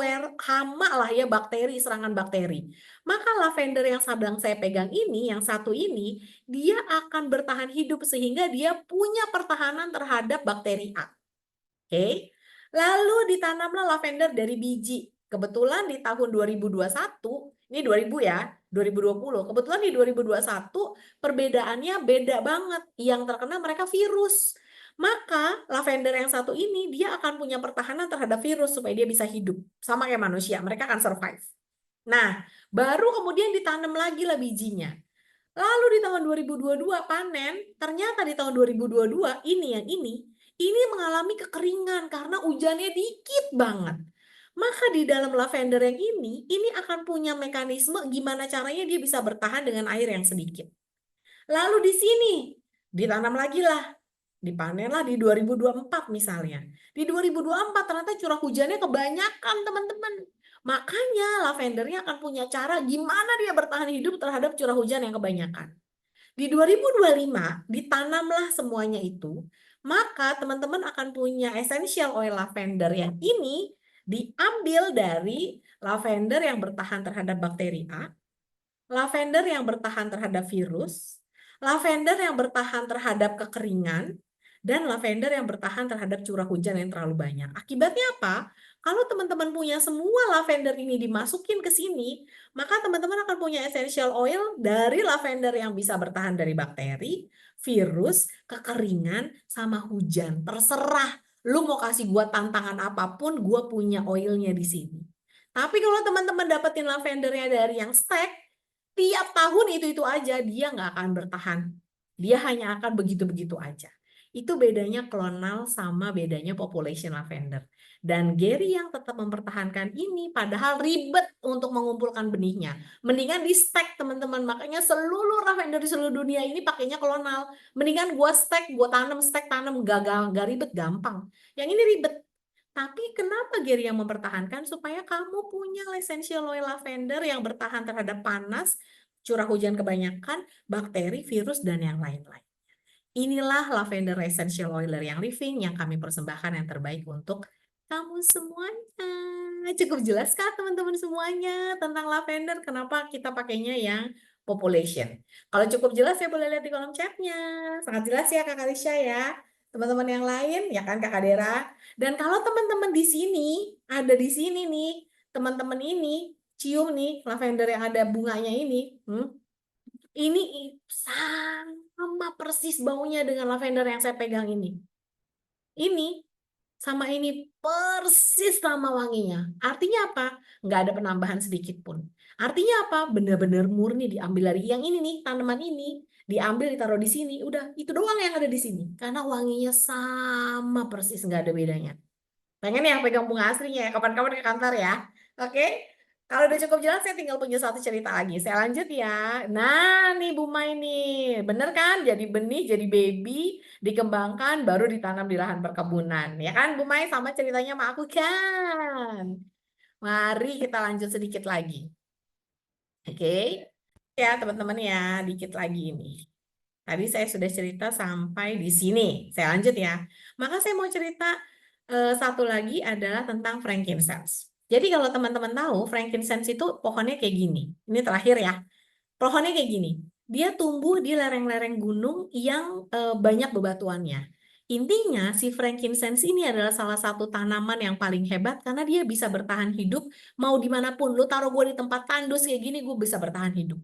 lah ya, bakteri, serangan bakteri. Maka lavender yang sedang saya pegang ini, yang satu ini, dia akan bertahan hidup sehingga dia punya pertahanan terhadap bakteri A. Oke. Lalu ditanamlah lavender dari biji. Kebetulan di tahun 2021, ini 2000 ya, 2020. Kebetulan di 2021 perbedaannya beda banget. Yang terkena mereka virus. Maka lavender yang satu ini dia akan punya pertahanan terhadap virus supaya dia bisa hidup. Sama kayak manusia, mereka akan survive. Nah, baru kemudian ditanam lagi lah bijinya. Lalu di tahun 2022 panen, ternyata di tahun 2022 ini mengalami kekeringan karena hujannya dikit banget. Maka di dalam lavender yang ini akan punya mekanisme gimana caranya dia bisa bertahan dengan air yang sedikit. Lalu di sini ditanam lagi lah, dipanenlah di 2024 misalnya. Di 2024 ternyata curah hujannya kebanyakan teman-teman. Makanya lavendernya akan punya cara gimana dia bertahan hidup terhadap curah hujan yang kebanyakan. Di 2025 ditanamlah semuanya itu, maka teman-teman akan punya essential oil lavender yang ini diambil dari lavender yang bertahan terhadap bakteri A, lavender yang bertahan terhadap virus, lavender yang bertahan terhadap kekeringan, dan lavender yang bertahan terhadap curah hujan yang terlalu banyak. Akibatnya apa? Kalau teman-teman punya semua lavender ini dimasukin ke sini, maka teman-teman akan punya essential oil dari lavender yang bisa bertahan dari bakteri, virus, kekeringan, sama hujan. Terserah, lu mau kasih gua tantangan apapun, gua punya oilnya di sini. Tapi kalau teman-teman dapetin lavendernya dari yang stack, tiap tahun itu aja, dia nggak akan bertahan. Dia hanya akan begitu-begitu aja. Itu bedanya klonal sama bedanya population lavender. Dan Gary yang tetap mempertahankan ini padahal ribet untuk mengumpulkan benihnya. Mendingan di stack teman-teman. Makanya seluruh lavender di seluruh dunia ini pakainya klonal. Mendingan gua stack, gua tanam, stack, tanam. Gak ribet, gampang. Yang ini ribet. Tapi kenapa Gary yang mempertahankan? Supaya kamu punya essential oil lavender yang bertahan terhadap panas, curah hujan kebanyakan, bakteri, virus, dan yang lain-lain. Inilah lavender essential oil yang living yang kami persembahkan yang terbaik untuk kamu semuanya. Cukup jelas kah teman-teman semuanya tentang lavender? Kenapa kita pakainya yang population? Kalau cukup jelas ya boleh lihat di kolom chatnya. Sangat jelas ya Kak Alisha ya. Teman-teman yang lain ya kan Kak Dera. Dan kalau teman-teman di sini, ada di sini nih, teman-teman ini cium nih lavender yang ada bunganya ini. Ini sama persis baunya dengan lavender yang saya pegang ini. Ini sama ini persis sama wanginya. Artinya apa? Nggak ada penambahan sedikit pun. Artinya apa? Benar-benar murni diambil dari yang ini nih, tanaman ini. Diambil, ditaruh di sini. Udah, itu doang yang ada di sini. Karena wanginya sama persis, nggak ada bedanya. Pengen ya pegang bunga aslinya ya, kapan-kapan ke kantor ya. Oke? Kalau udah cukup jelas, saya tinggal punya satu cerita lagi. Saya lanjut ya. Nah, nih Bu Mai nih. Bener kan? Jadi benih, jadi baby, dikembangkan, baru ditanam di lahan perkebunan. Ya kan Bu Mai? Sama ceritanya sama aku kan? Mari kita lanjut sedikit lagi. Oke? Ya teman-teman ya, dikit lagi ini. Tadi saya sudah cerita sampai di sini. Saya lanjut ya. Maka saya mau cerita satu lagi adalah tentang frankincense. Jadi kalau teman-teman tahu, frankincense itu pohonnya kayak gini. Ini terakhir ya. Pohonnya kayak gini. Dia tumbuh di lereng-lereng gunung yang banyak bebatuannya. Intinya si frankincense ini adalah salah satu tanaman yang paling hebat karena dia bisa bertahan hidup mau dimanapun. Lu taruh gue di tempat tandus kayak gini, gue bisa bertahan hidup.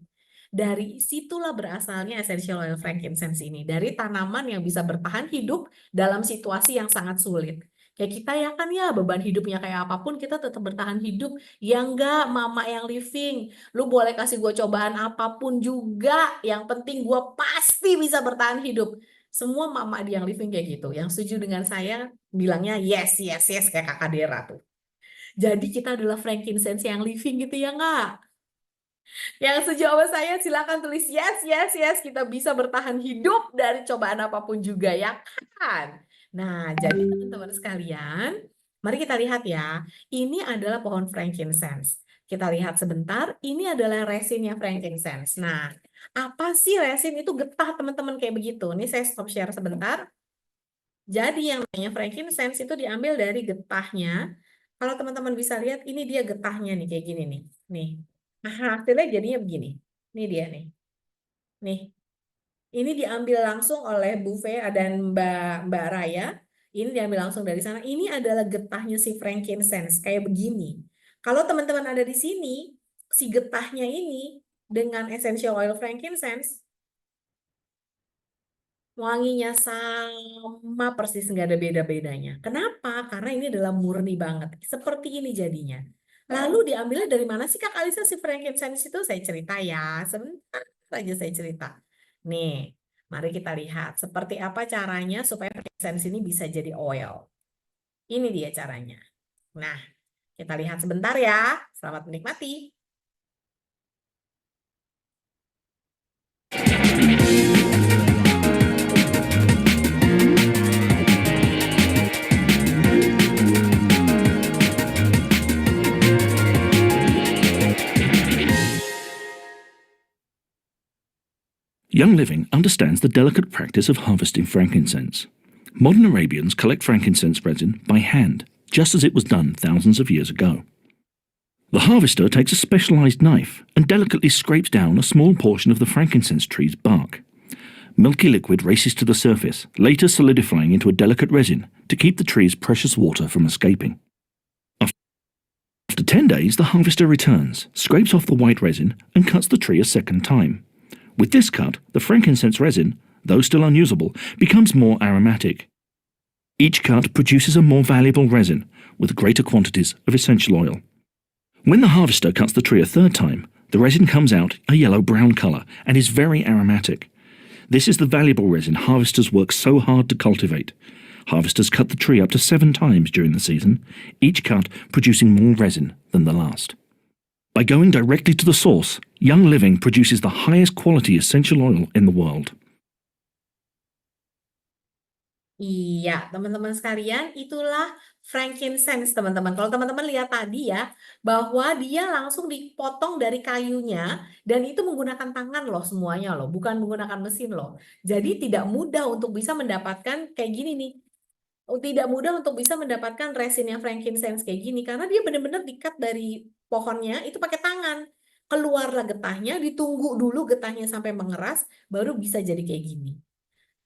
Dari situlah berasalnya essential oil frankincense ini. Dari tanaman yang bisa bertahan hidup dalam situasi yang sangat sulit. Kayak kita ya kan ya, beban hidupnya kayak apapun kita tetap bertahan hidup. Ya enggak, mama yang living. Lu boleh kasih gue cobaan apapun juga. Yang penting gue pasti bisa bertahan hidup. Semua mama di yang living kayak gitu. Yang setuju dengan saya bilangnya yes, yes, yes kayak Kakak Dera tuh. Jadi kita adalah frankincense yang living gitu ya enggak? Yang setuju sama saya silakan tulis yes, yes, yes. Kita bisa bertahan hidup dari cobaan apapun juga ya kan? Nah, jadi teman-teman sekalian, mari kita lihat ya. Ini adalah pohon frankincense. Kita lihat sebentar, ini adalah resinnya frankincense. Nah, apa sih resin itu getah teman-teman kayak begitu? Ini saya stop share sebentar. Jadi yang namanya frankincense itu diambil dari getahnya. Kalau teman-teman bisa lihat, ini dia getahnya nih, kayak gini nih. Nih. Nah, hasilnya jadinya begini. Ini dia nih. Nih. Ini diambil langsung oleh Buffet dan Mbak Raya. Ini diambil langsung dari sana. Ini adalah getahnya si frankincense, kayak begini. Kalau teman-teman ada di sini, si getahnya ini dengan essential oil frankincense, wanginya sama persis, nggak ada beda-bedanya. Kenapa? Karena ini adalah murni banget. Seperti ini jadinya. Lalu diambilnya dari mana sih Kak Alisa si frankincense itu? Saya cerita ya. Sebentar aja saya cerita. Nih, mari kita lihat seperti apa caranya supaya frankincense ini bisa jadi oil. Ini dia caranya. Nah, kita lihat sebentar ya. Selamat menikmati. Young Living understands the delicate practice of harvesting frankincense. Modern Arabians collect frankincense resin by hand, just as it was done thousands of years ago. The harvester takes a specialized knife and delicately scrapes down a small portion of the frankincense tree's bark. Milky liquid races to the surface, later solidifying into a delicate resin to keep the tree's precious water from escaping. After 10 days, the harvester returns, scrapes off the white resin, and cuts the tree a second time. With this cut, the frankincense resin, though still unusable, becomes more aromatic. Each cut produces a more valuable resin, with greater quantities of essential oil. When the harvester cuts the tree a third time, the resin comes out a yellow-brown color and is very aromatic. This is the valuable resin harvesters work so hard to cultivate. Harvesters cut the tree up to 7 times during the season, each cut producing more resin than the last. By going directly to the source, Young Living produces the highest quality essential oil in the world. Iya, teman-teman sekalian, itulah frankincense, teman-teman. Kalau teman-teman lihat tadi ya, bahwa dia langsung dipotong dari kayunya, dan itu menggunakan tangan loh semuanya loh, bukan menggunakan mesin loh. Jadi tidak mudah untuk bisa mendapatkan kayak gini nih. Tidak mudah untuk bisa mendapatkan resinnya frankincense kayak gini, karena dia benar-benar dikat dari pohonnya, itu pakai tangan. Keluarlah getahnya, ditunggu dulu getahnya sampai mengeras, baru bisa jadi kayak gini.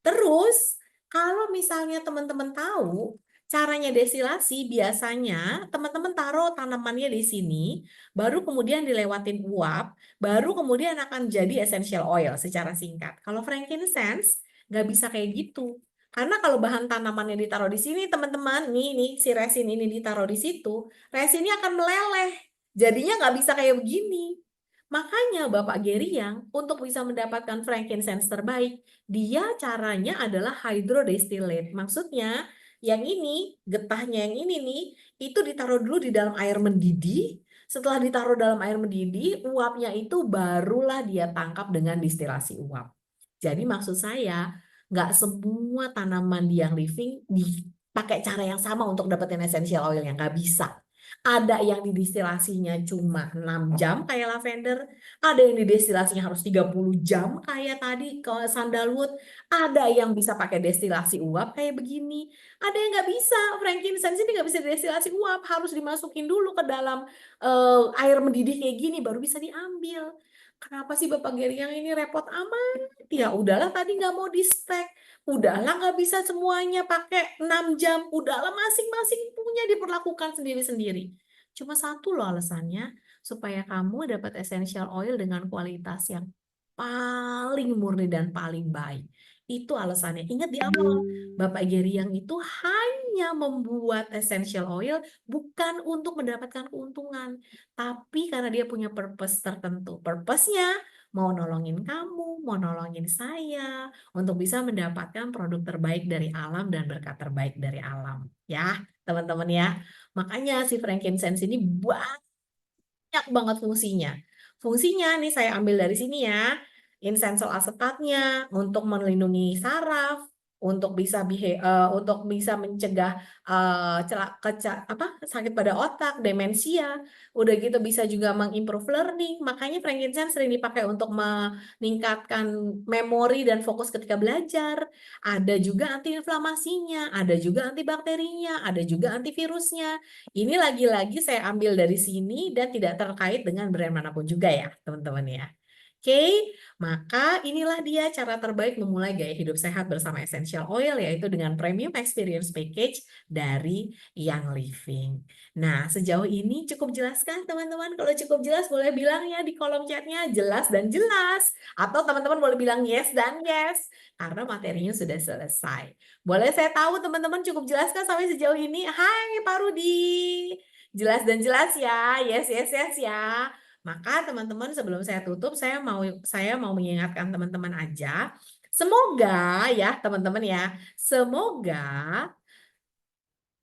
Terus, kalau misalnya teman-teman tahu caranya destilasi, biasanya teman-teman taruh tanamannya di sini, baru kemudian dilewatin uap, baru kemudian akan jadi essential oil secara singkat. Kalau frankincense, nggak bisa kayak gitu. Karena kalau bahan tanamannya ditaruh di sini, teman-teman, nih, si resin ini ditaruh di situ, resinnya akan meleleh. Jadinya nggak bisa kayak begini. Makanya Bapak Geriang untuk bisa mendapatkan frankincense terbaik, dia caranya adalah hydrodistillate. Maksudnya yang ini, getahnya yang ini nih, itu ditaruh dulu di dalam air mendidih. Setelah ditaruh dalam air mendidih, uapnya itu barulah dia tangkap dengan distilasi uap. Jadi maksud saya, nggak semua tanaman di Young Living dipakai cara yang sama untuk dapetin essential oil, yang nggak bisa. Ada yang didestilasinya cuma 6 jam kayak lavender, ada yang didestilasinya harus 30 jam kayak tadi ke sandalwood, ada yang bisa pakai destilasi uap kayak begini, ada yang nggak bisa. Frankincense ini nggak bisa destilasi uap, harus dimasukin dulu ke dalam air mendidih kayak gini baru bisa diambil. Kenapa sih Bapak Geriang ini repot amat? Ya udahlah, tadi nggak mau di stack. Udahlah, nggak bisa semuanya pakai 6 jam. Udahlah, masing-masing punya diperlakukan sendiri-sendiri. Cuma satu loh alasannya, supaya kamu dapat essential oil dengan kualitas yang paling murni dan paling baik. Itu alasannya. Ingat di awal, Bapak Geriang itu hanya membuat essential oil bukan untuk mendapatkan keuntungan, tapi karena dia punya purpose tertentu. Purpose-nya mau nolongin kamu, mau nolongin saya, untuk bisa mendapatkan produk terbaik dari alam dan berkat terbaik dari alam. Ya, teman-teman ya. Makanya si frankincense ini banyak banget fungsinya. Fungsinya nih saya ambil dari sini ya. Insensol asetatnya untuk melindungi saraf, untuk bisa untuk bisa mencegah sakit pada otak, demensia. Udah gitu bisa juga mengimprove learning. Makanya frankincense sering dipakai untuk meningkatkan memori dan fokus ketika belajar. Ada juga antiinflamasinya, ada juga antibakterinya, ada juga antivirusnya. Ini lagi-lagi saya ambil dari sini dan tidak terkait dengan brand manapun juga ya, teman-teman ya. Oke, maka inilah dia cara terbaik memulai gaya hidup sehat bersama Essential Oil, yaitu dengan Premium Experience Package dari Young Living. Nah, sejauh ini cukup jelas kan teman-teman? Kalau cukup jelas boleh bilang ya di kolom chatnya jelas dan jelas. Atau teman-teman boleh bilang yes dan yes, karena materinya sudah selesai. Boleh saya tahu teman-teman cukup jelas kan sampai sejauh ini? Hai Pak Rudi, jelas dan jelas ya, yes yes yes ya. Maka teman-teman sebelum saya tutup saya mau mengingatkan teman-teman aja. Semoga ya teman-teman ya, semoga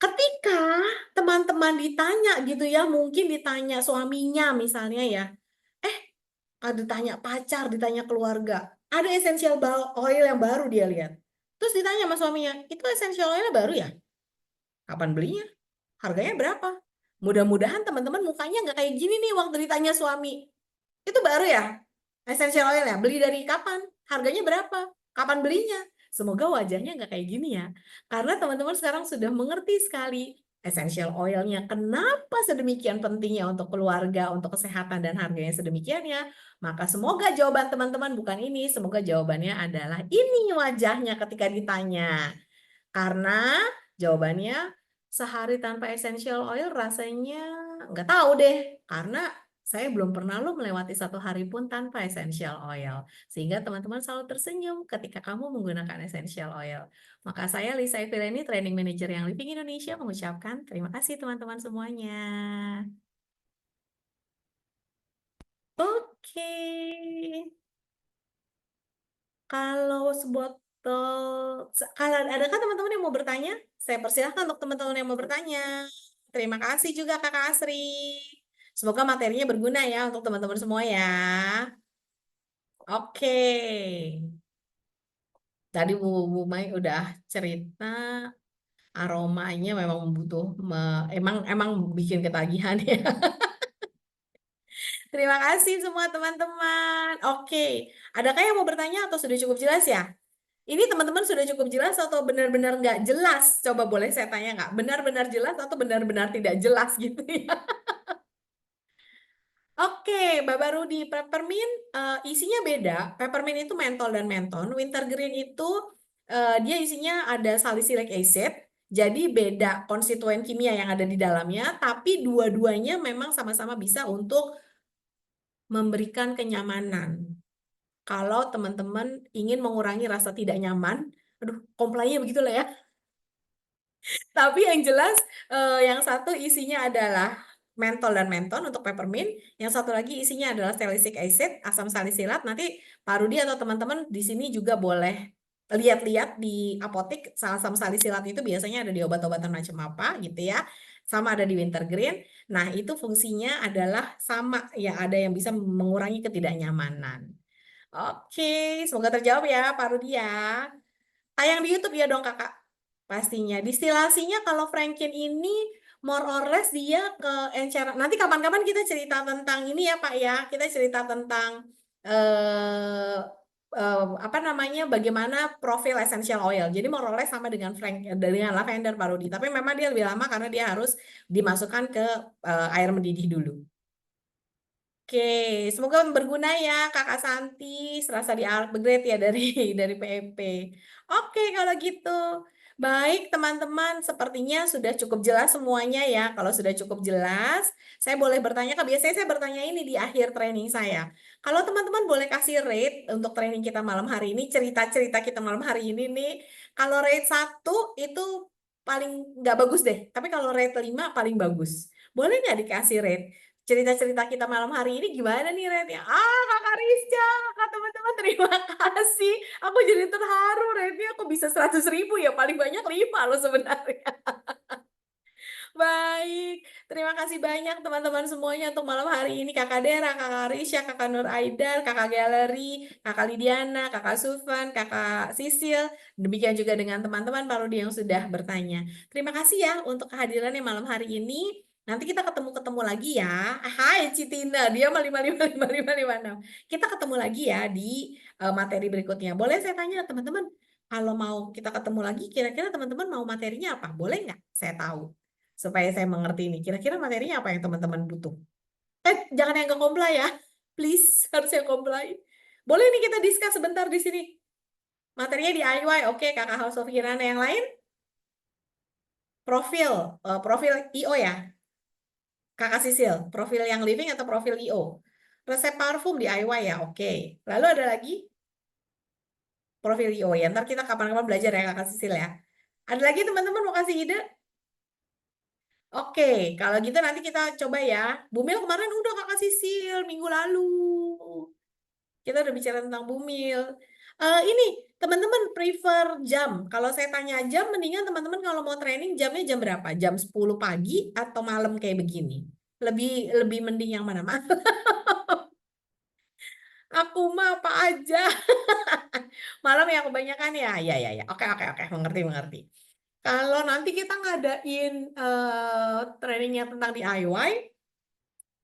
ketika teman-teman ditanya gitu ya, mungkin ditanya suaminya misalnya ya, ditanya pacar, ditanya keluarga, ada essential oil yang baru dia lihat. Terus ditanya sama suaminya, itu essential oil baru ya? Kapan belinya? Harganya berapa? Mudah-mudahan teman-teman mukanya nggak kayak gini nih waktu ditanya suami. Itu baru ya? Essential oil ya? Beli dari kapan? Harganya berapa? Kapan belinya? Semoga wajahnya nggak kayak gini ya. Karena teman-teman sekarang sudah mengerti sekali essential oilnya. Kenapa sedemikian pentingnya untuk keluarga, untuk kesehatan, dan harganya sedemikiannya. Maka semoga jawaban teman-teman bukan ini. Semoga jawabannya adalah ini wajahnya ketika ditanya. Karena jawabannya sehari tanpa essential oil rasanya nggak tahu deh. Karena saya belum pernah loh melewati satu hari pun tanpa essential oil. Sehingga teman-teman selalu tersenyum ketika kamu menggunakan essential oil. Maka saya Lisa Evileni, Training Manager yang Living Indonesia, mengucapkan terima kasih teman-teman semuanya. Oke. Kalau kalau adakah teman-teman yang mau bertanya? Saya persilahkan untuk teman-teman yang mau bertanya. Terima kasih juga Kakak Asri. Semoga materinya berguna ya untuk teman-teman semua ya. Oke. Tadi Bu Mai udah cerita aromanya memang emang bikin ketagihan ya. Terima kasih semua teman-teman. Oke. Adakah yang mau bertanya atau sudah cukup jelas ya? Ini teman-teman sudah cukup jelas atau benar-benar nggak jelas? Coba boleh saya tanya nggak? Benar-benar jelas atau benar-benar tidak jelas gitu ya? Oke, Bapak Rudi, peppermint isinya beda. Peppermint itu mentol dan menton. Wintergreen itu dia isinya ada salicylic acid. Jadi beda konstituen kimia yang ada di dalamnya, tapi dua-duanya memang sama-sama bisa untuk memberikan kenyamanan. Kalau teman-teman ingin mengurangi rasa tidak nyaman, aduh, komplainnya begitulah ya. Tapi yang jelas yang satu isinya adalah mentol dan menton untuk peppermint, yang satu lagi isinya adalah salicylic acid, asam salisilat. Nanti Pak Rudi atau teman-teman di sini juga boleh lihat-lihat di apotik asam salisilat itu biasanya ada di obat-obatan macam apa gitu ya. Sama ada di wintergreen. Nah, itu fungsinya adalah sama ya, ada yang bisa mengurangi ketidaknyamanan. Oke, semoga terjawab ya Pak Rudi ya. Tayang di YouTube ya dong Kakak. Pastinya. Distilasinya kalau Franken ini more or less dia ke enceran. Nanti kapan-kapan kita cerita tentang ini ya Pak ya. Kita cerita tentang apa namanya, bagaimana profil essential oil. Jadi more or less sama dengan lavender Pak Rudi. Tapi memang dia lebih lama karena dia harus dimasukkan ke air mendidih dulu. Oke, semoga berguna ya Kakak Santi, serasa di upgrade ya dari PEP. Oke, kalau gitu. Baik, teman-teman, sepertinya sudah cukup jelas semuanya ya. Kalau sudah cukup jelas, saya boleh bertanya, biasanya saya bertanya ini di akhir training saya. Kalau teman-teman boleh kasih rate untuk training kita malam hari ini, cerita-cerita kita malam hari ini nih. Kalau rate 1 itu paling nggak bagus deh, tapi kalau rate 5 paling bagus. Boleh nggak dikasih rate? Cerita-cerita kita malam hari ini gimana nih rate-nya? Kakak Rizka, Kak teman-teman terima kasih. Aku jadi terharu rate-nya aku bisa 100.000 ya, paling banyak 5 loh sebenarnya. Baik, terima kasih banyak teman-teman semuanya untuk malam hari ini. Kakak Dera, Kakak Risha, Kakak Nur Aidar, Kakak Galeri, Kakak Lidiana, Kakak Sufan, Kakak Sisil. Demikian juga dengan teman-teman Parodi yang sudah bertanya. Terima kasih ya untuk kehadirannya malam hari ini. Nanti kita ketemu-ketemu lagi ya. Hai Citina, dia mah 555556. Kita ketemu lagi ya di materi berikutnya. Boleh saya tanya teman-teman, kalau mau kita ketemu lagi, kira-kira teman-teman mau materinya apa? Boleh nggak? Saya tahu supaya saya mengerti ini. Kira-kira materinya apa yang teman-teman butuh? Jangan yang nggak komplai ya. Please, harus yang komplai. Boleh nih kita discuss sebentar di sini. Materinya DIY, oke Kakak House of Kirana. Yang lain? Profil, profil IO ya. Kakak Sisil, profil yang living atau profil IO? Resep parfum DIY ya, oke. Lalu ada lagi? Profil IO ya. Ntar kita kapan-kapan belajar ya Kakak Sisil ya. Ada lagi teman-teman mau kasih ide? Oke, kalau gitu nanti kita coba ya. Bumil kemarin udah Kakak Sisil minggu lalu. Kita udah bicara tentang Bumil. Ini teman-teman prefer jam. Kalau saya tanya jam, mendingan teman-teman kalau mau training jamnya jam berapa? Jam 10 pagi atau malam kayak begini? Lebih lebih mending yang mana, Mas? Aku mah apa aja. Malam ya kebanyakan ya. Ya ya ya. Oke oke oke, mengerti mengerti. Kalau nanti kita ngadain trainingnya tentang DIY,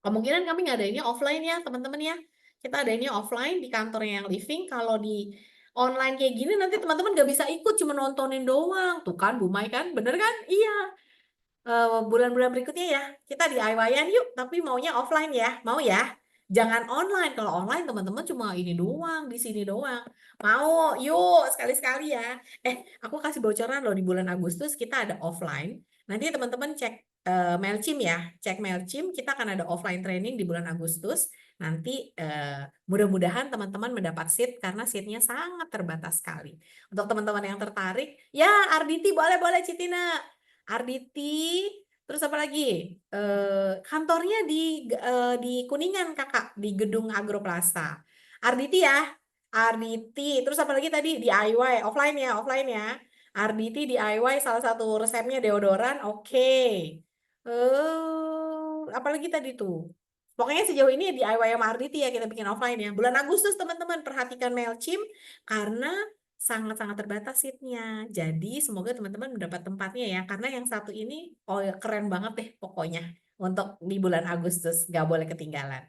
kemungkinan kami ngadainnya offline ya teman-teman ya. Kita adainnya offline di kantornya yang living. Kalau di online kayak gini nanti teman-teman gak bisa ikut, cuma nontonin doang. Tuh kan Bu Mai kan, bener kan? Iya. Bulan-bulan berikutnya ya kita DIY-an yuk, tapi maunya offline ya. Mau ya? Jangan online. Kalau online teman-teman cuma ini doang, di sini doang. Mau, yuk sekali-sekali ya. Aku kasih bocoran loh, di bulan Agustus kita ada offline. Nanti teman-teman cek Mailchimp ya. Cek Mailchimp, kita akan ada offline training di bulan Agustus. Nanti mudah-mudahan teman-teman mendapat seat karena seatnya sangat terbatas sekali. Untuk teman-teman yang tertarik, ya Arditi boleh-boleh Citina. Arditi, terus apa lagi? Kantornya di Kuningan Kakak, di gedung Agroplasa. Arditi ya, Arditi. Terus apa lagi tadi? DIY, offline ya. Arditi DIY salah satu resepnya deodoran, oke. Apalagi tadi tuh? Pokoknya sejauh ini DIY sama Arditi ya kita bikin offline ya. Bulan Agustus teman-teman perhatikan Mailchimp karena sangat-sangat terbatas seatnya. Jadi semoga teman-teman mendapat tempatnya ya. Karena yang satu ini keren banget deh pokoknya. Untuk di bulan Agustus. Gak boleh ketinggalan.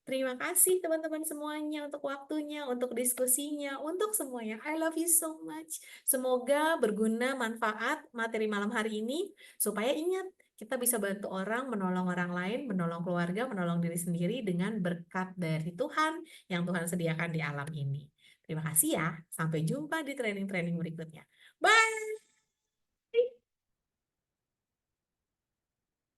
Terima kasih teman-teman semuanya untuk waktunya, untuk diskusinya, untuk semuanya. I love you so much. Semoga berguna, manfaat materi malam hari ini. Supaya ingat, kita bisa bantu orang, menolong orang lain, menolong keluarga, menolong diri sendiri dengan berkat dari Tuhan yang Tuhan sediakan di alam ini. Terima kasih ya. Sampai jumpa di training-training berikutnya. Bye!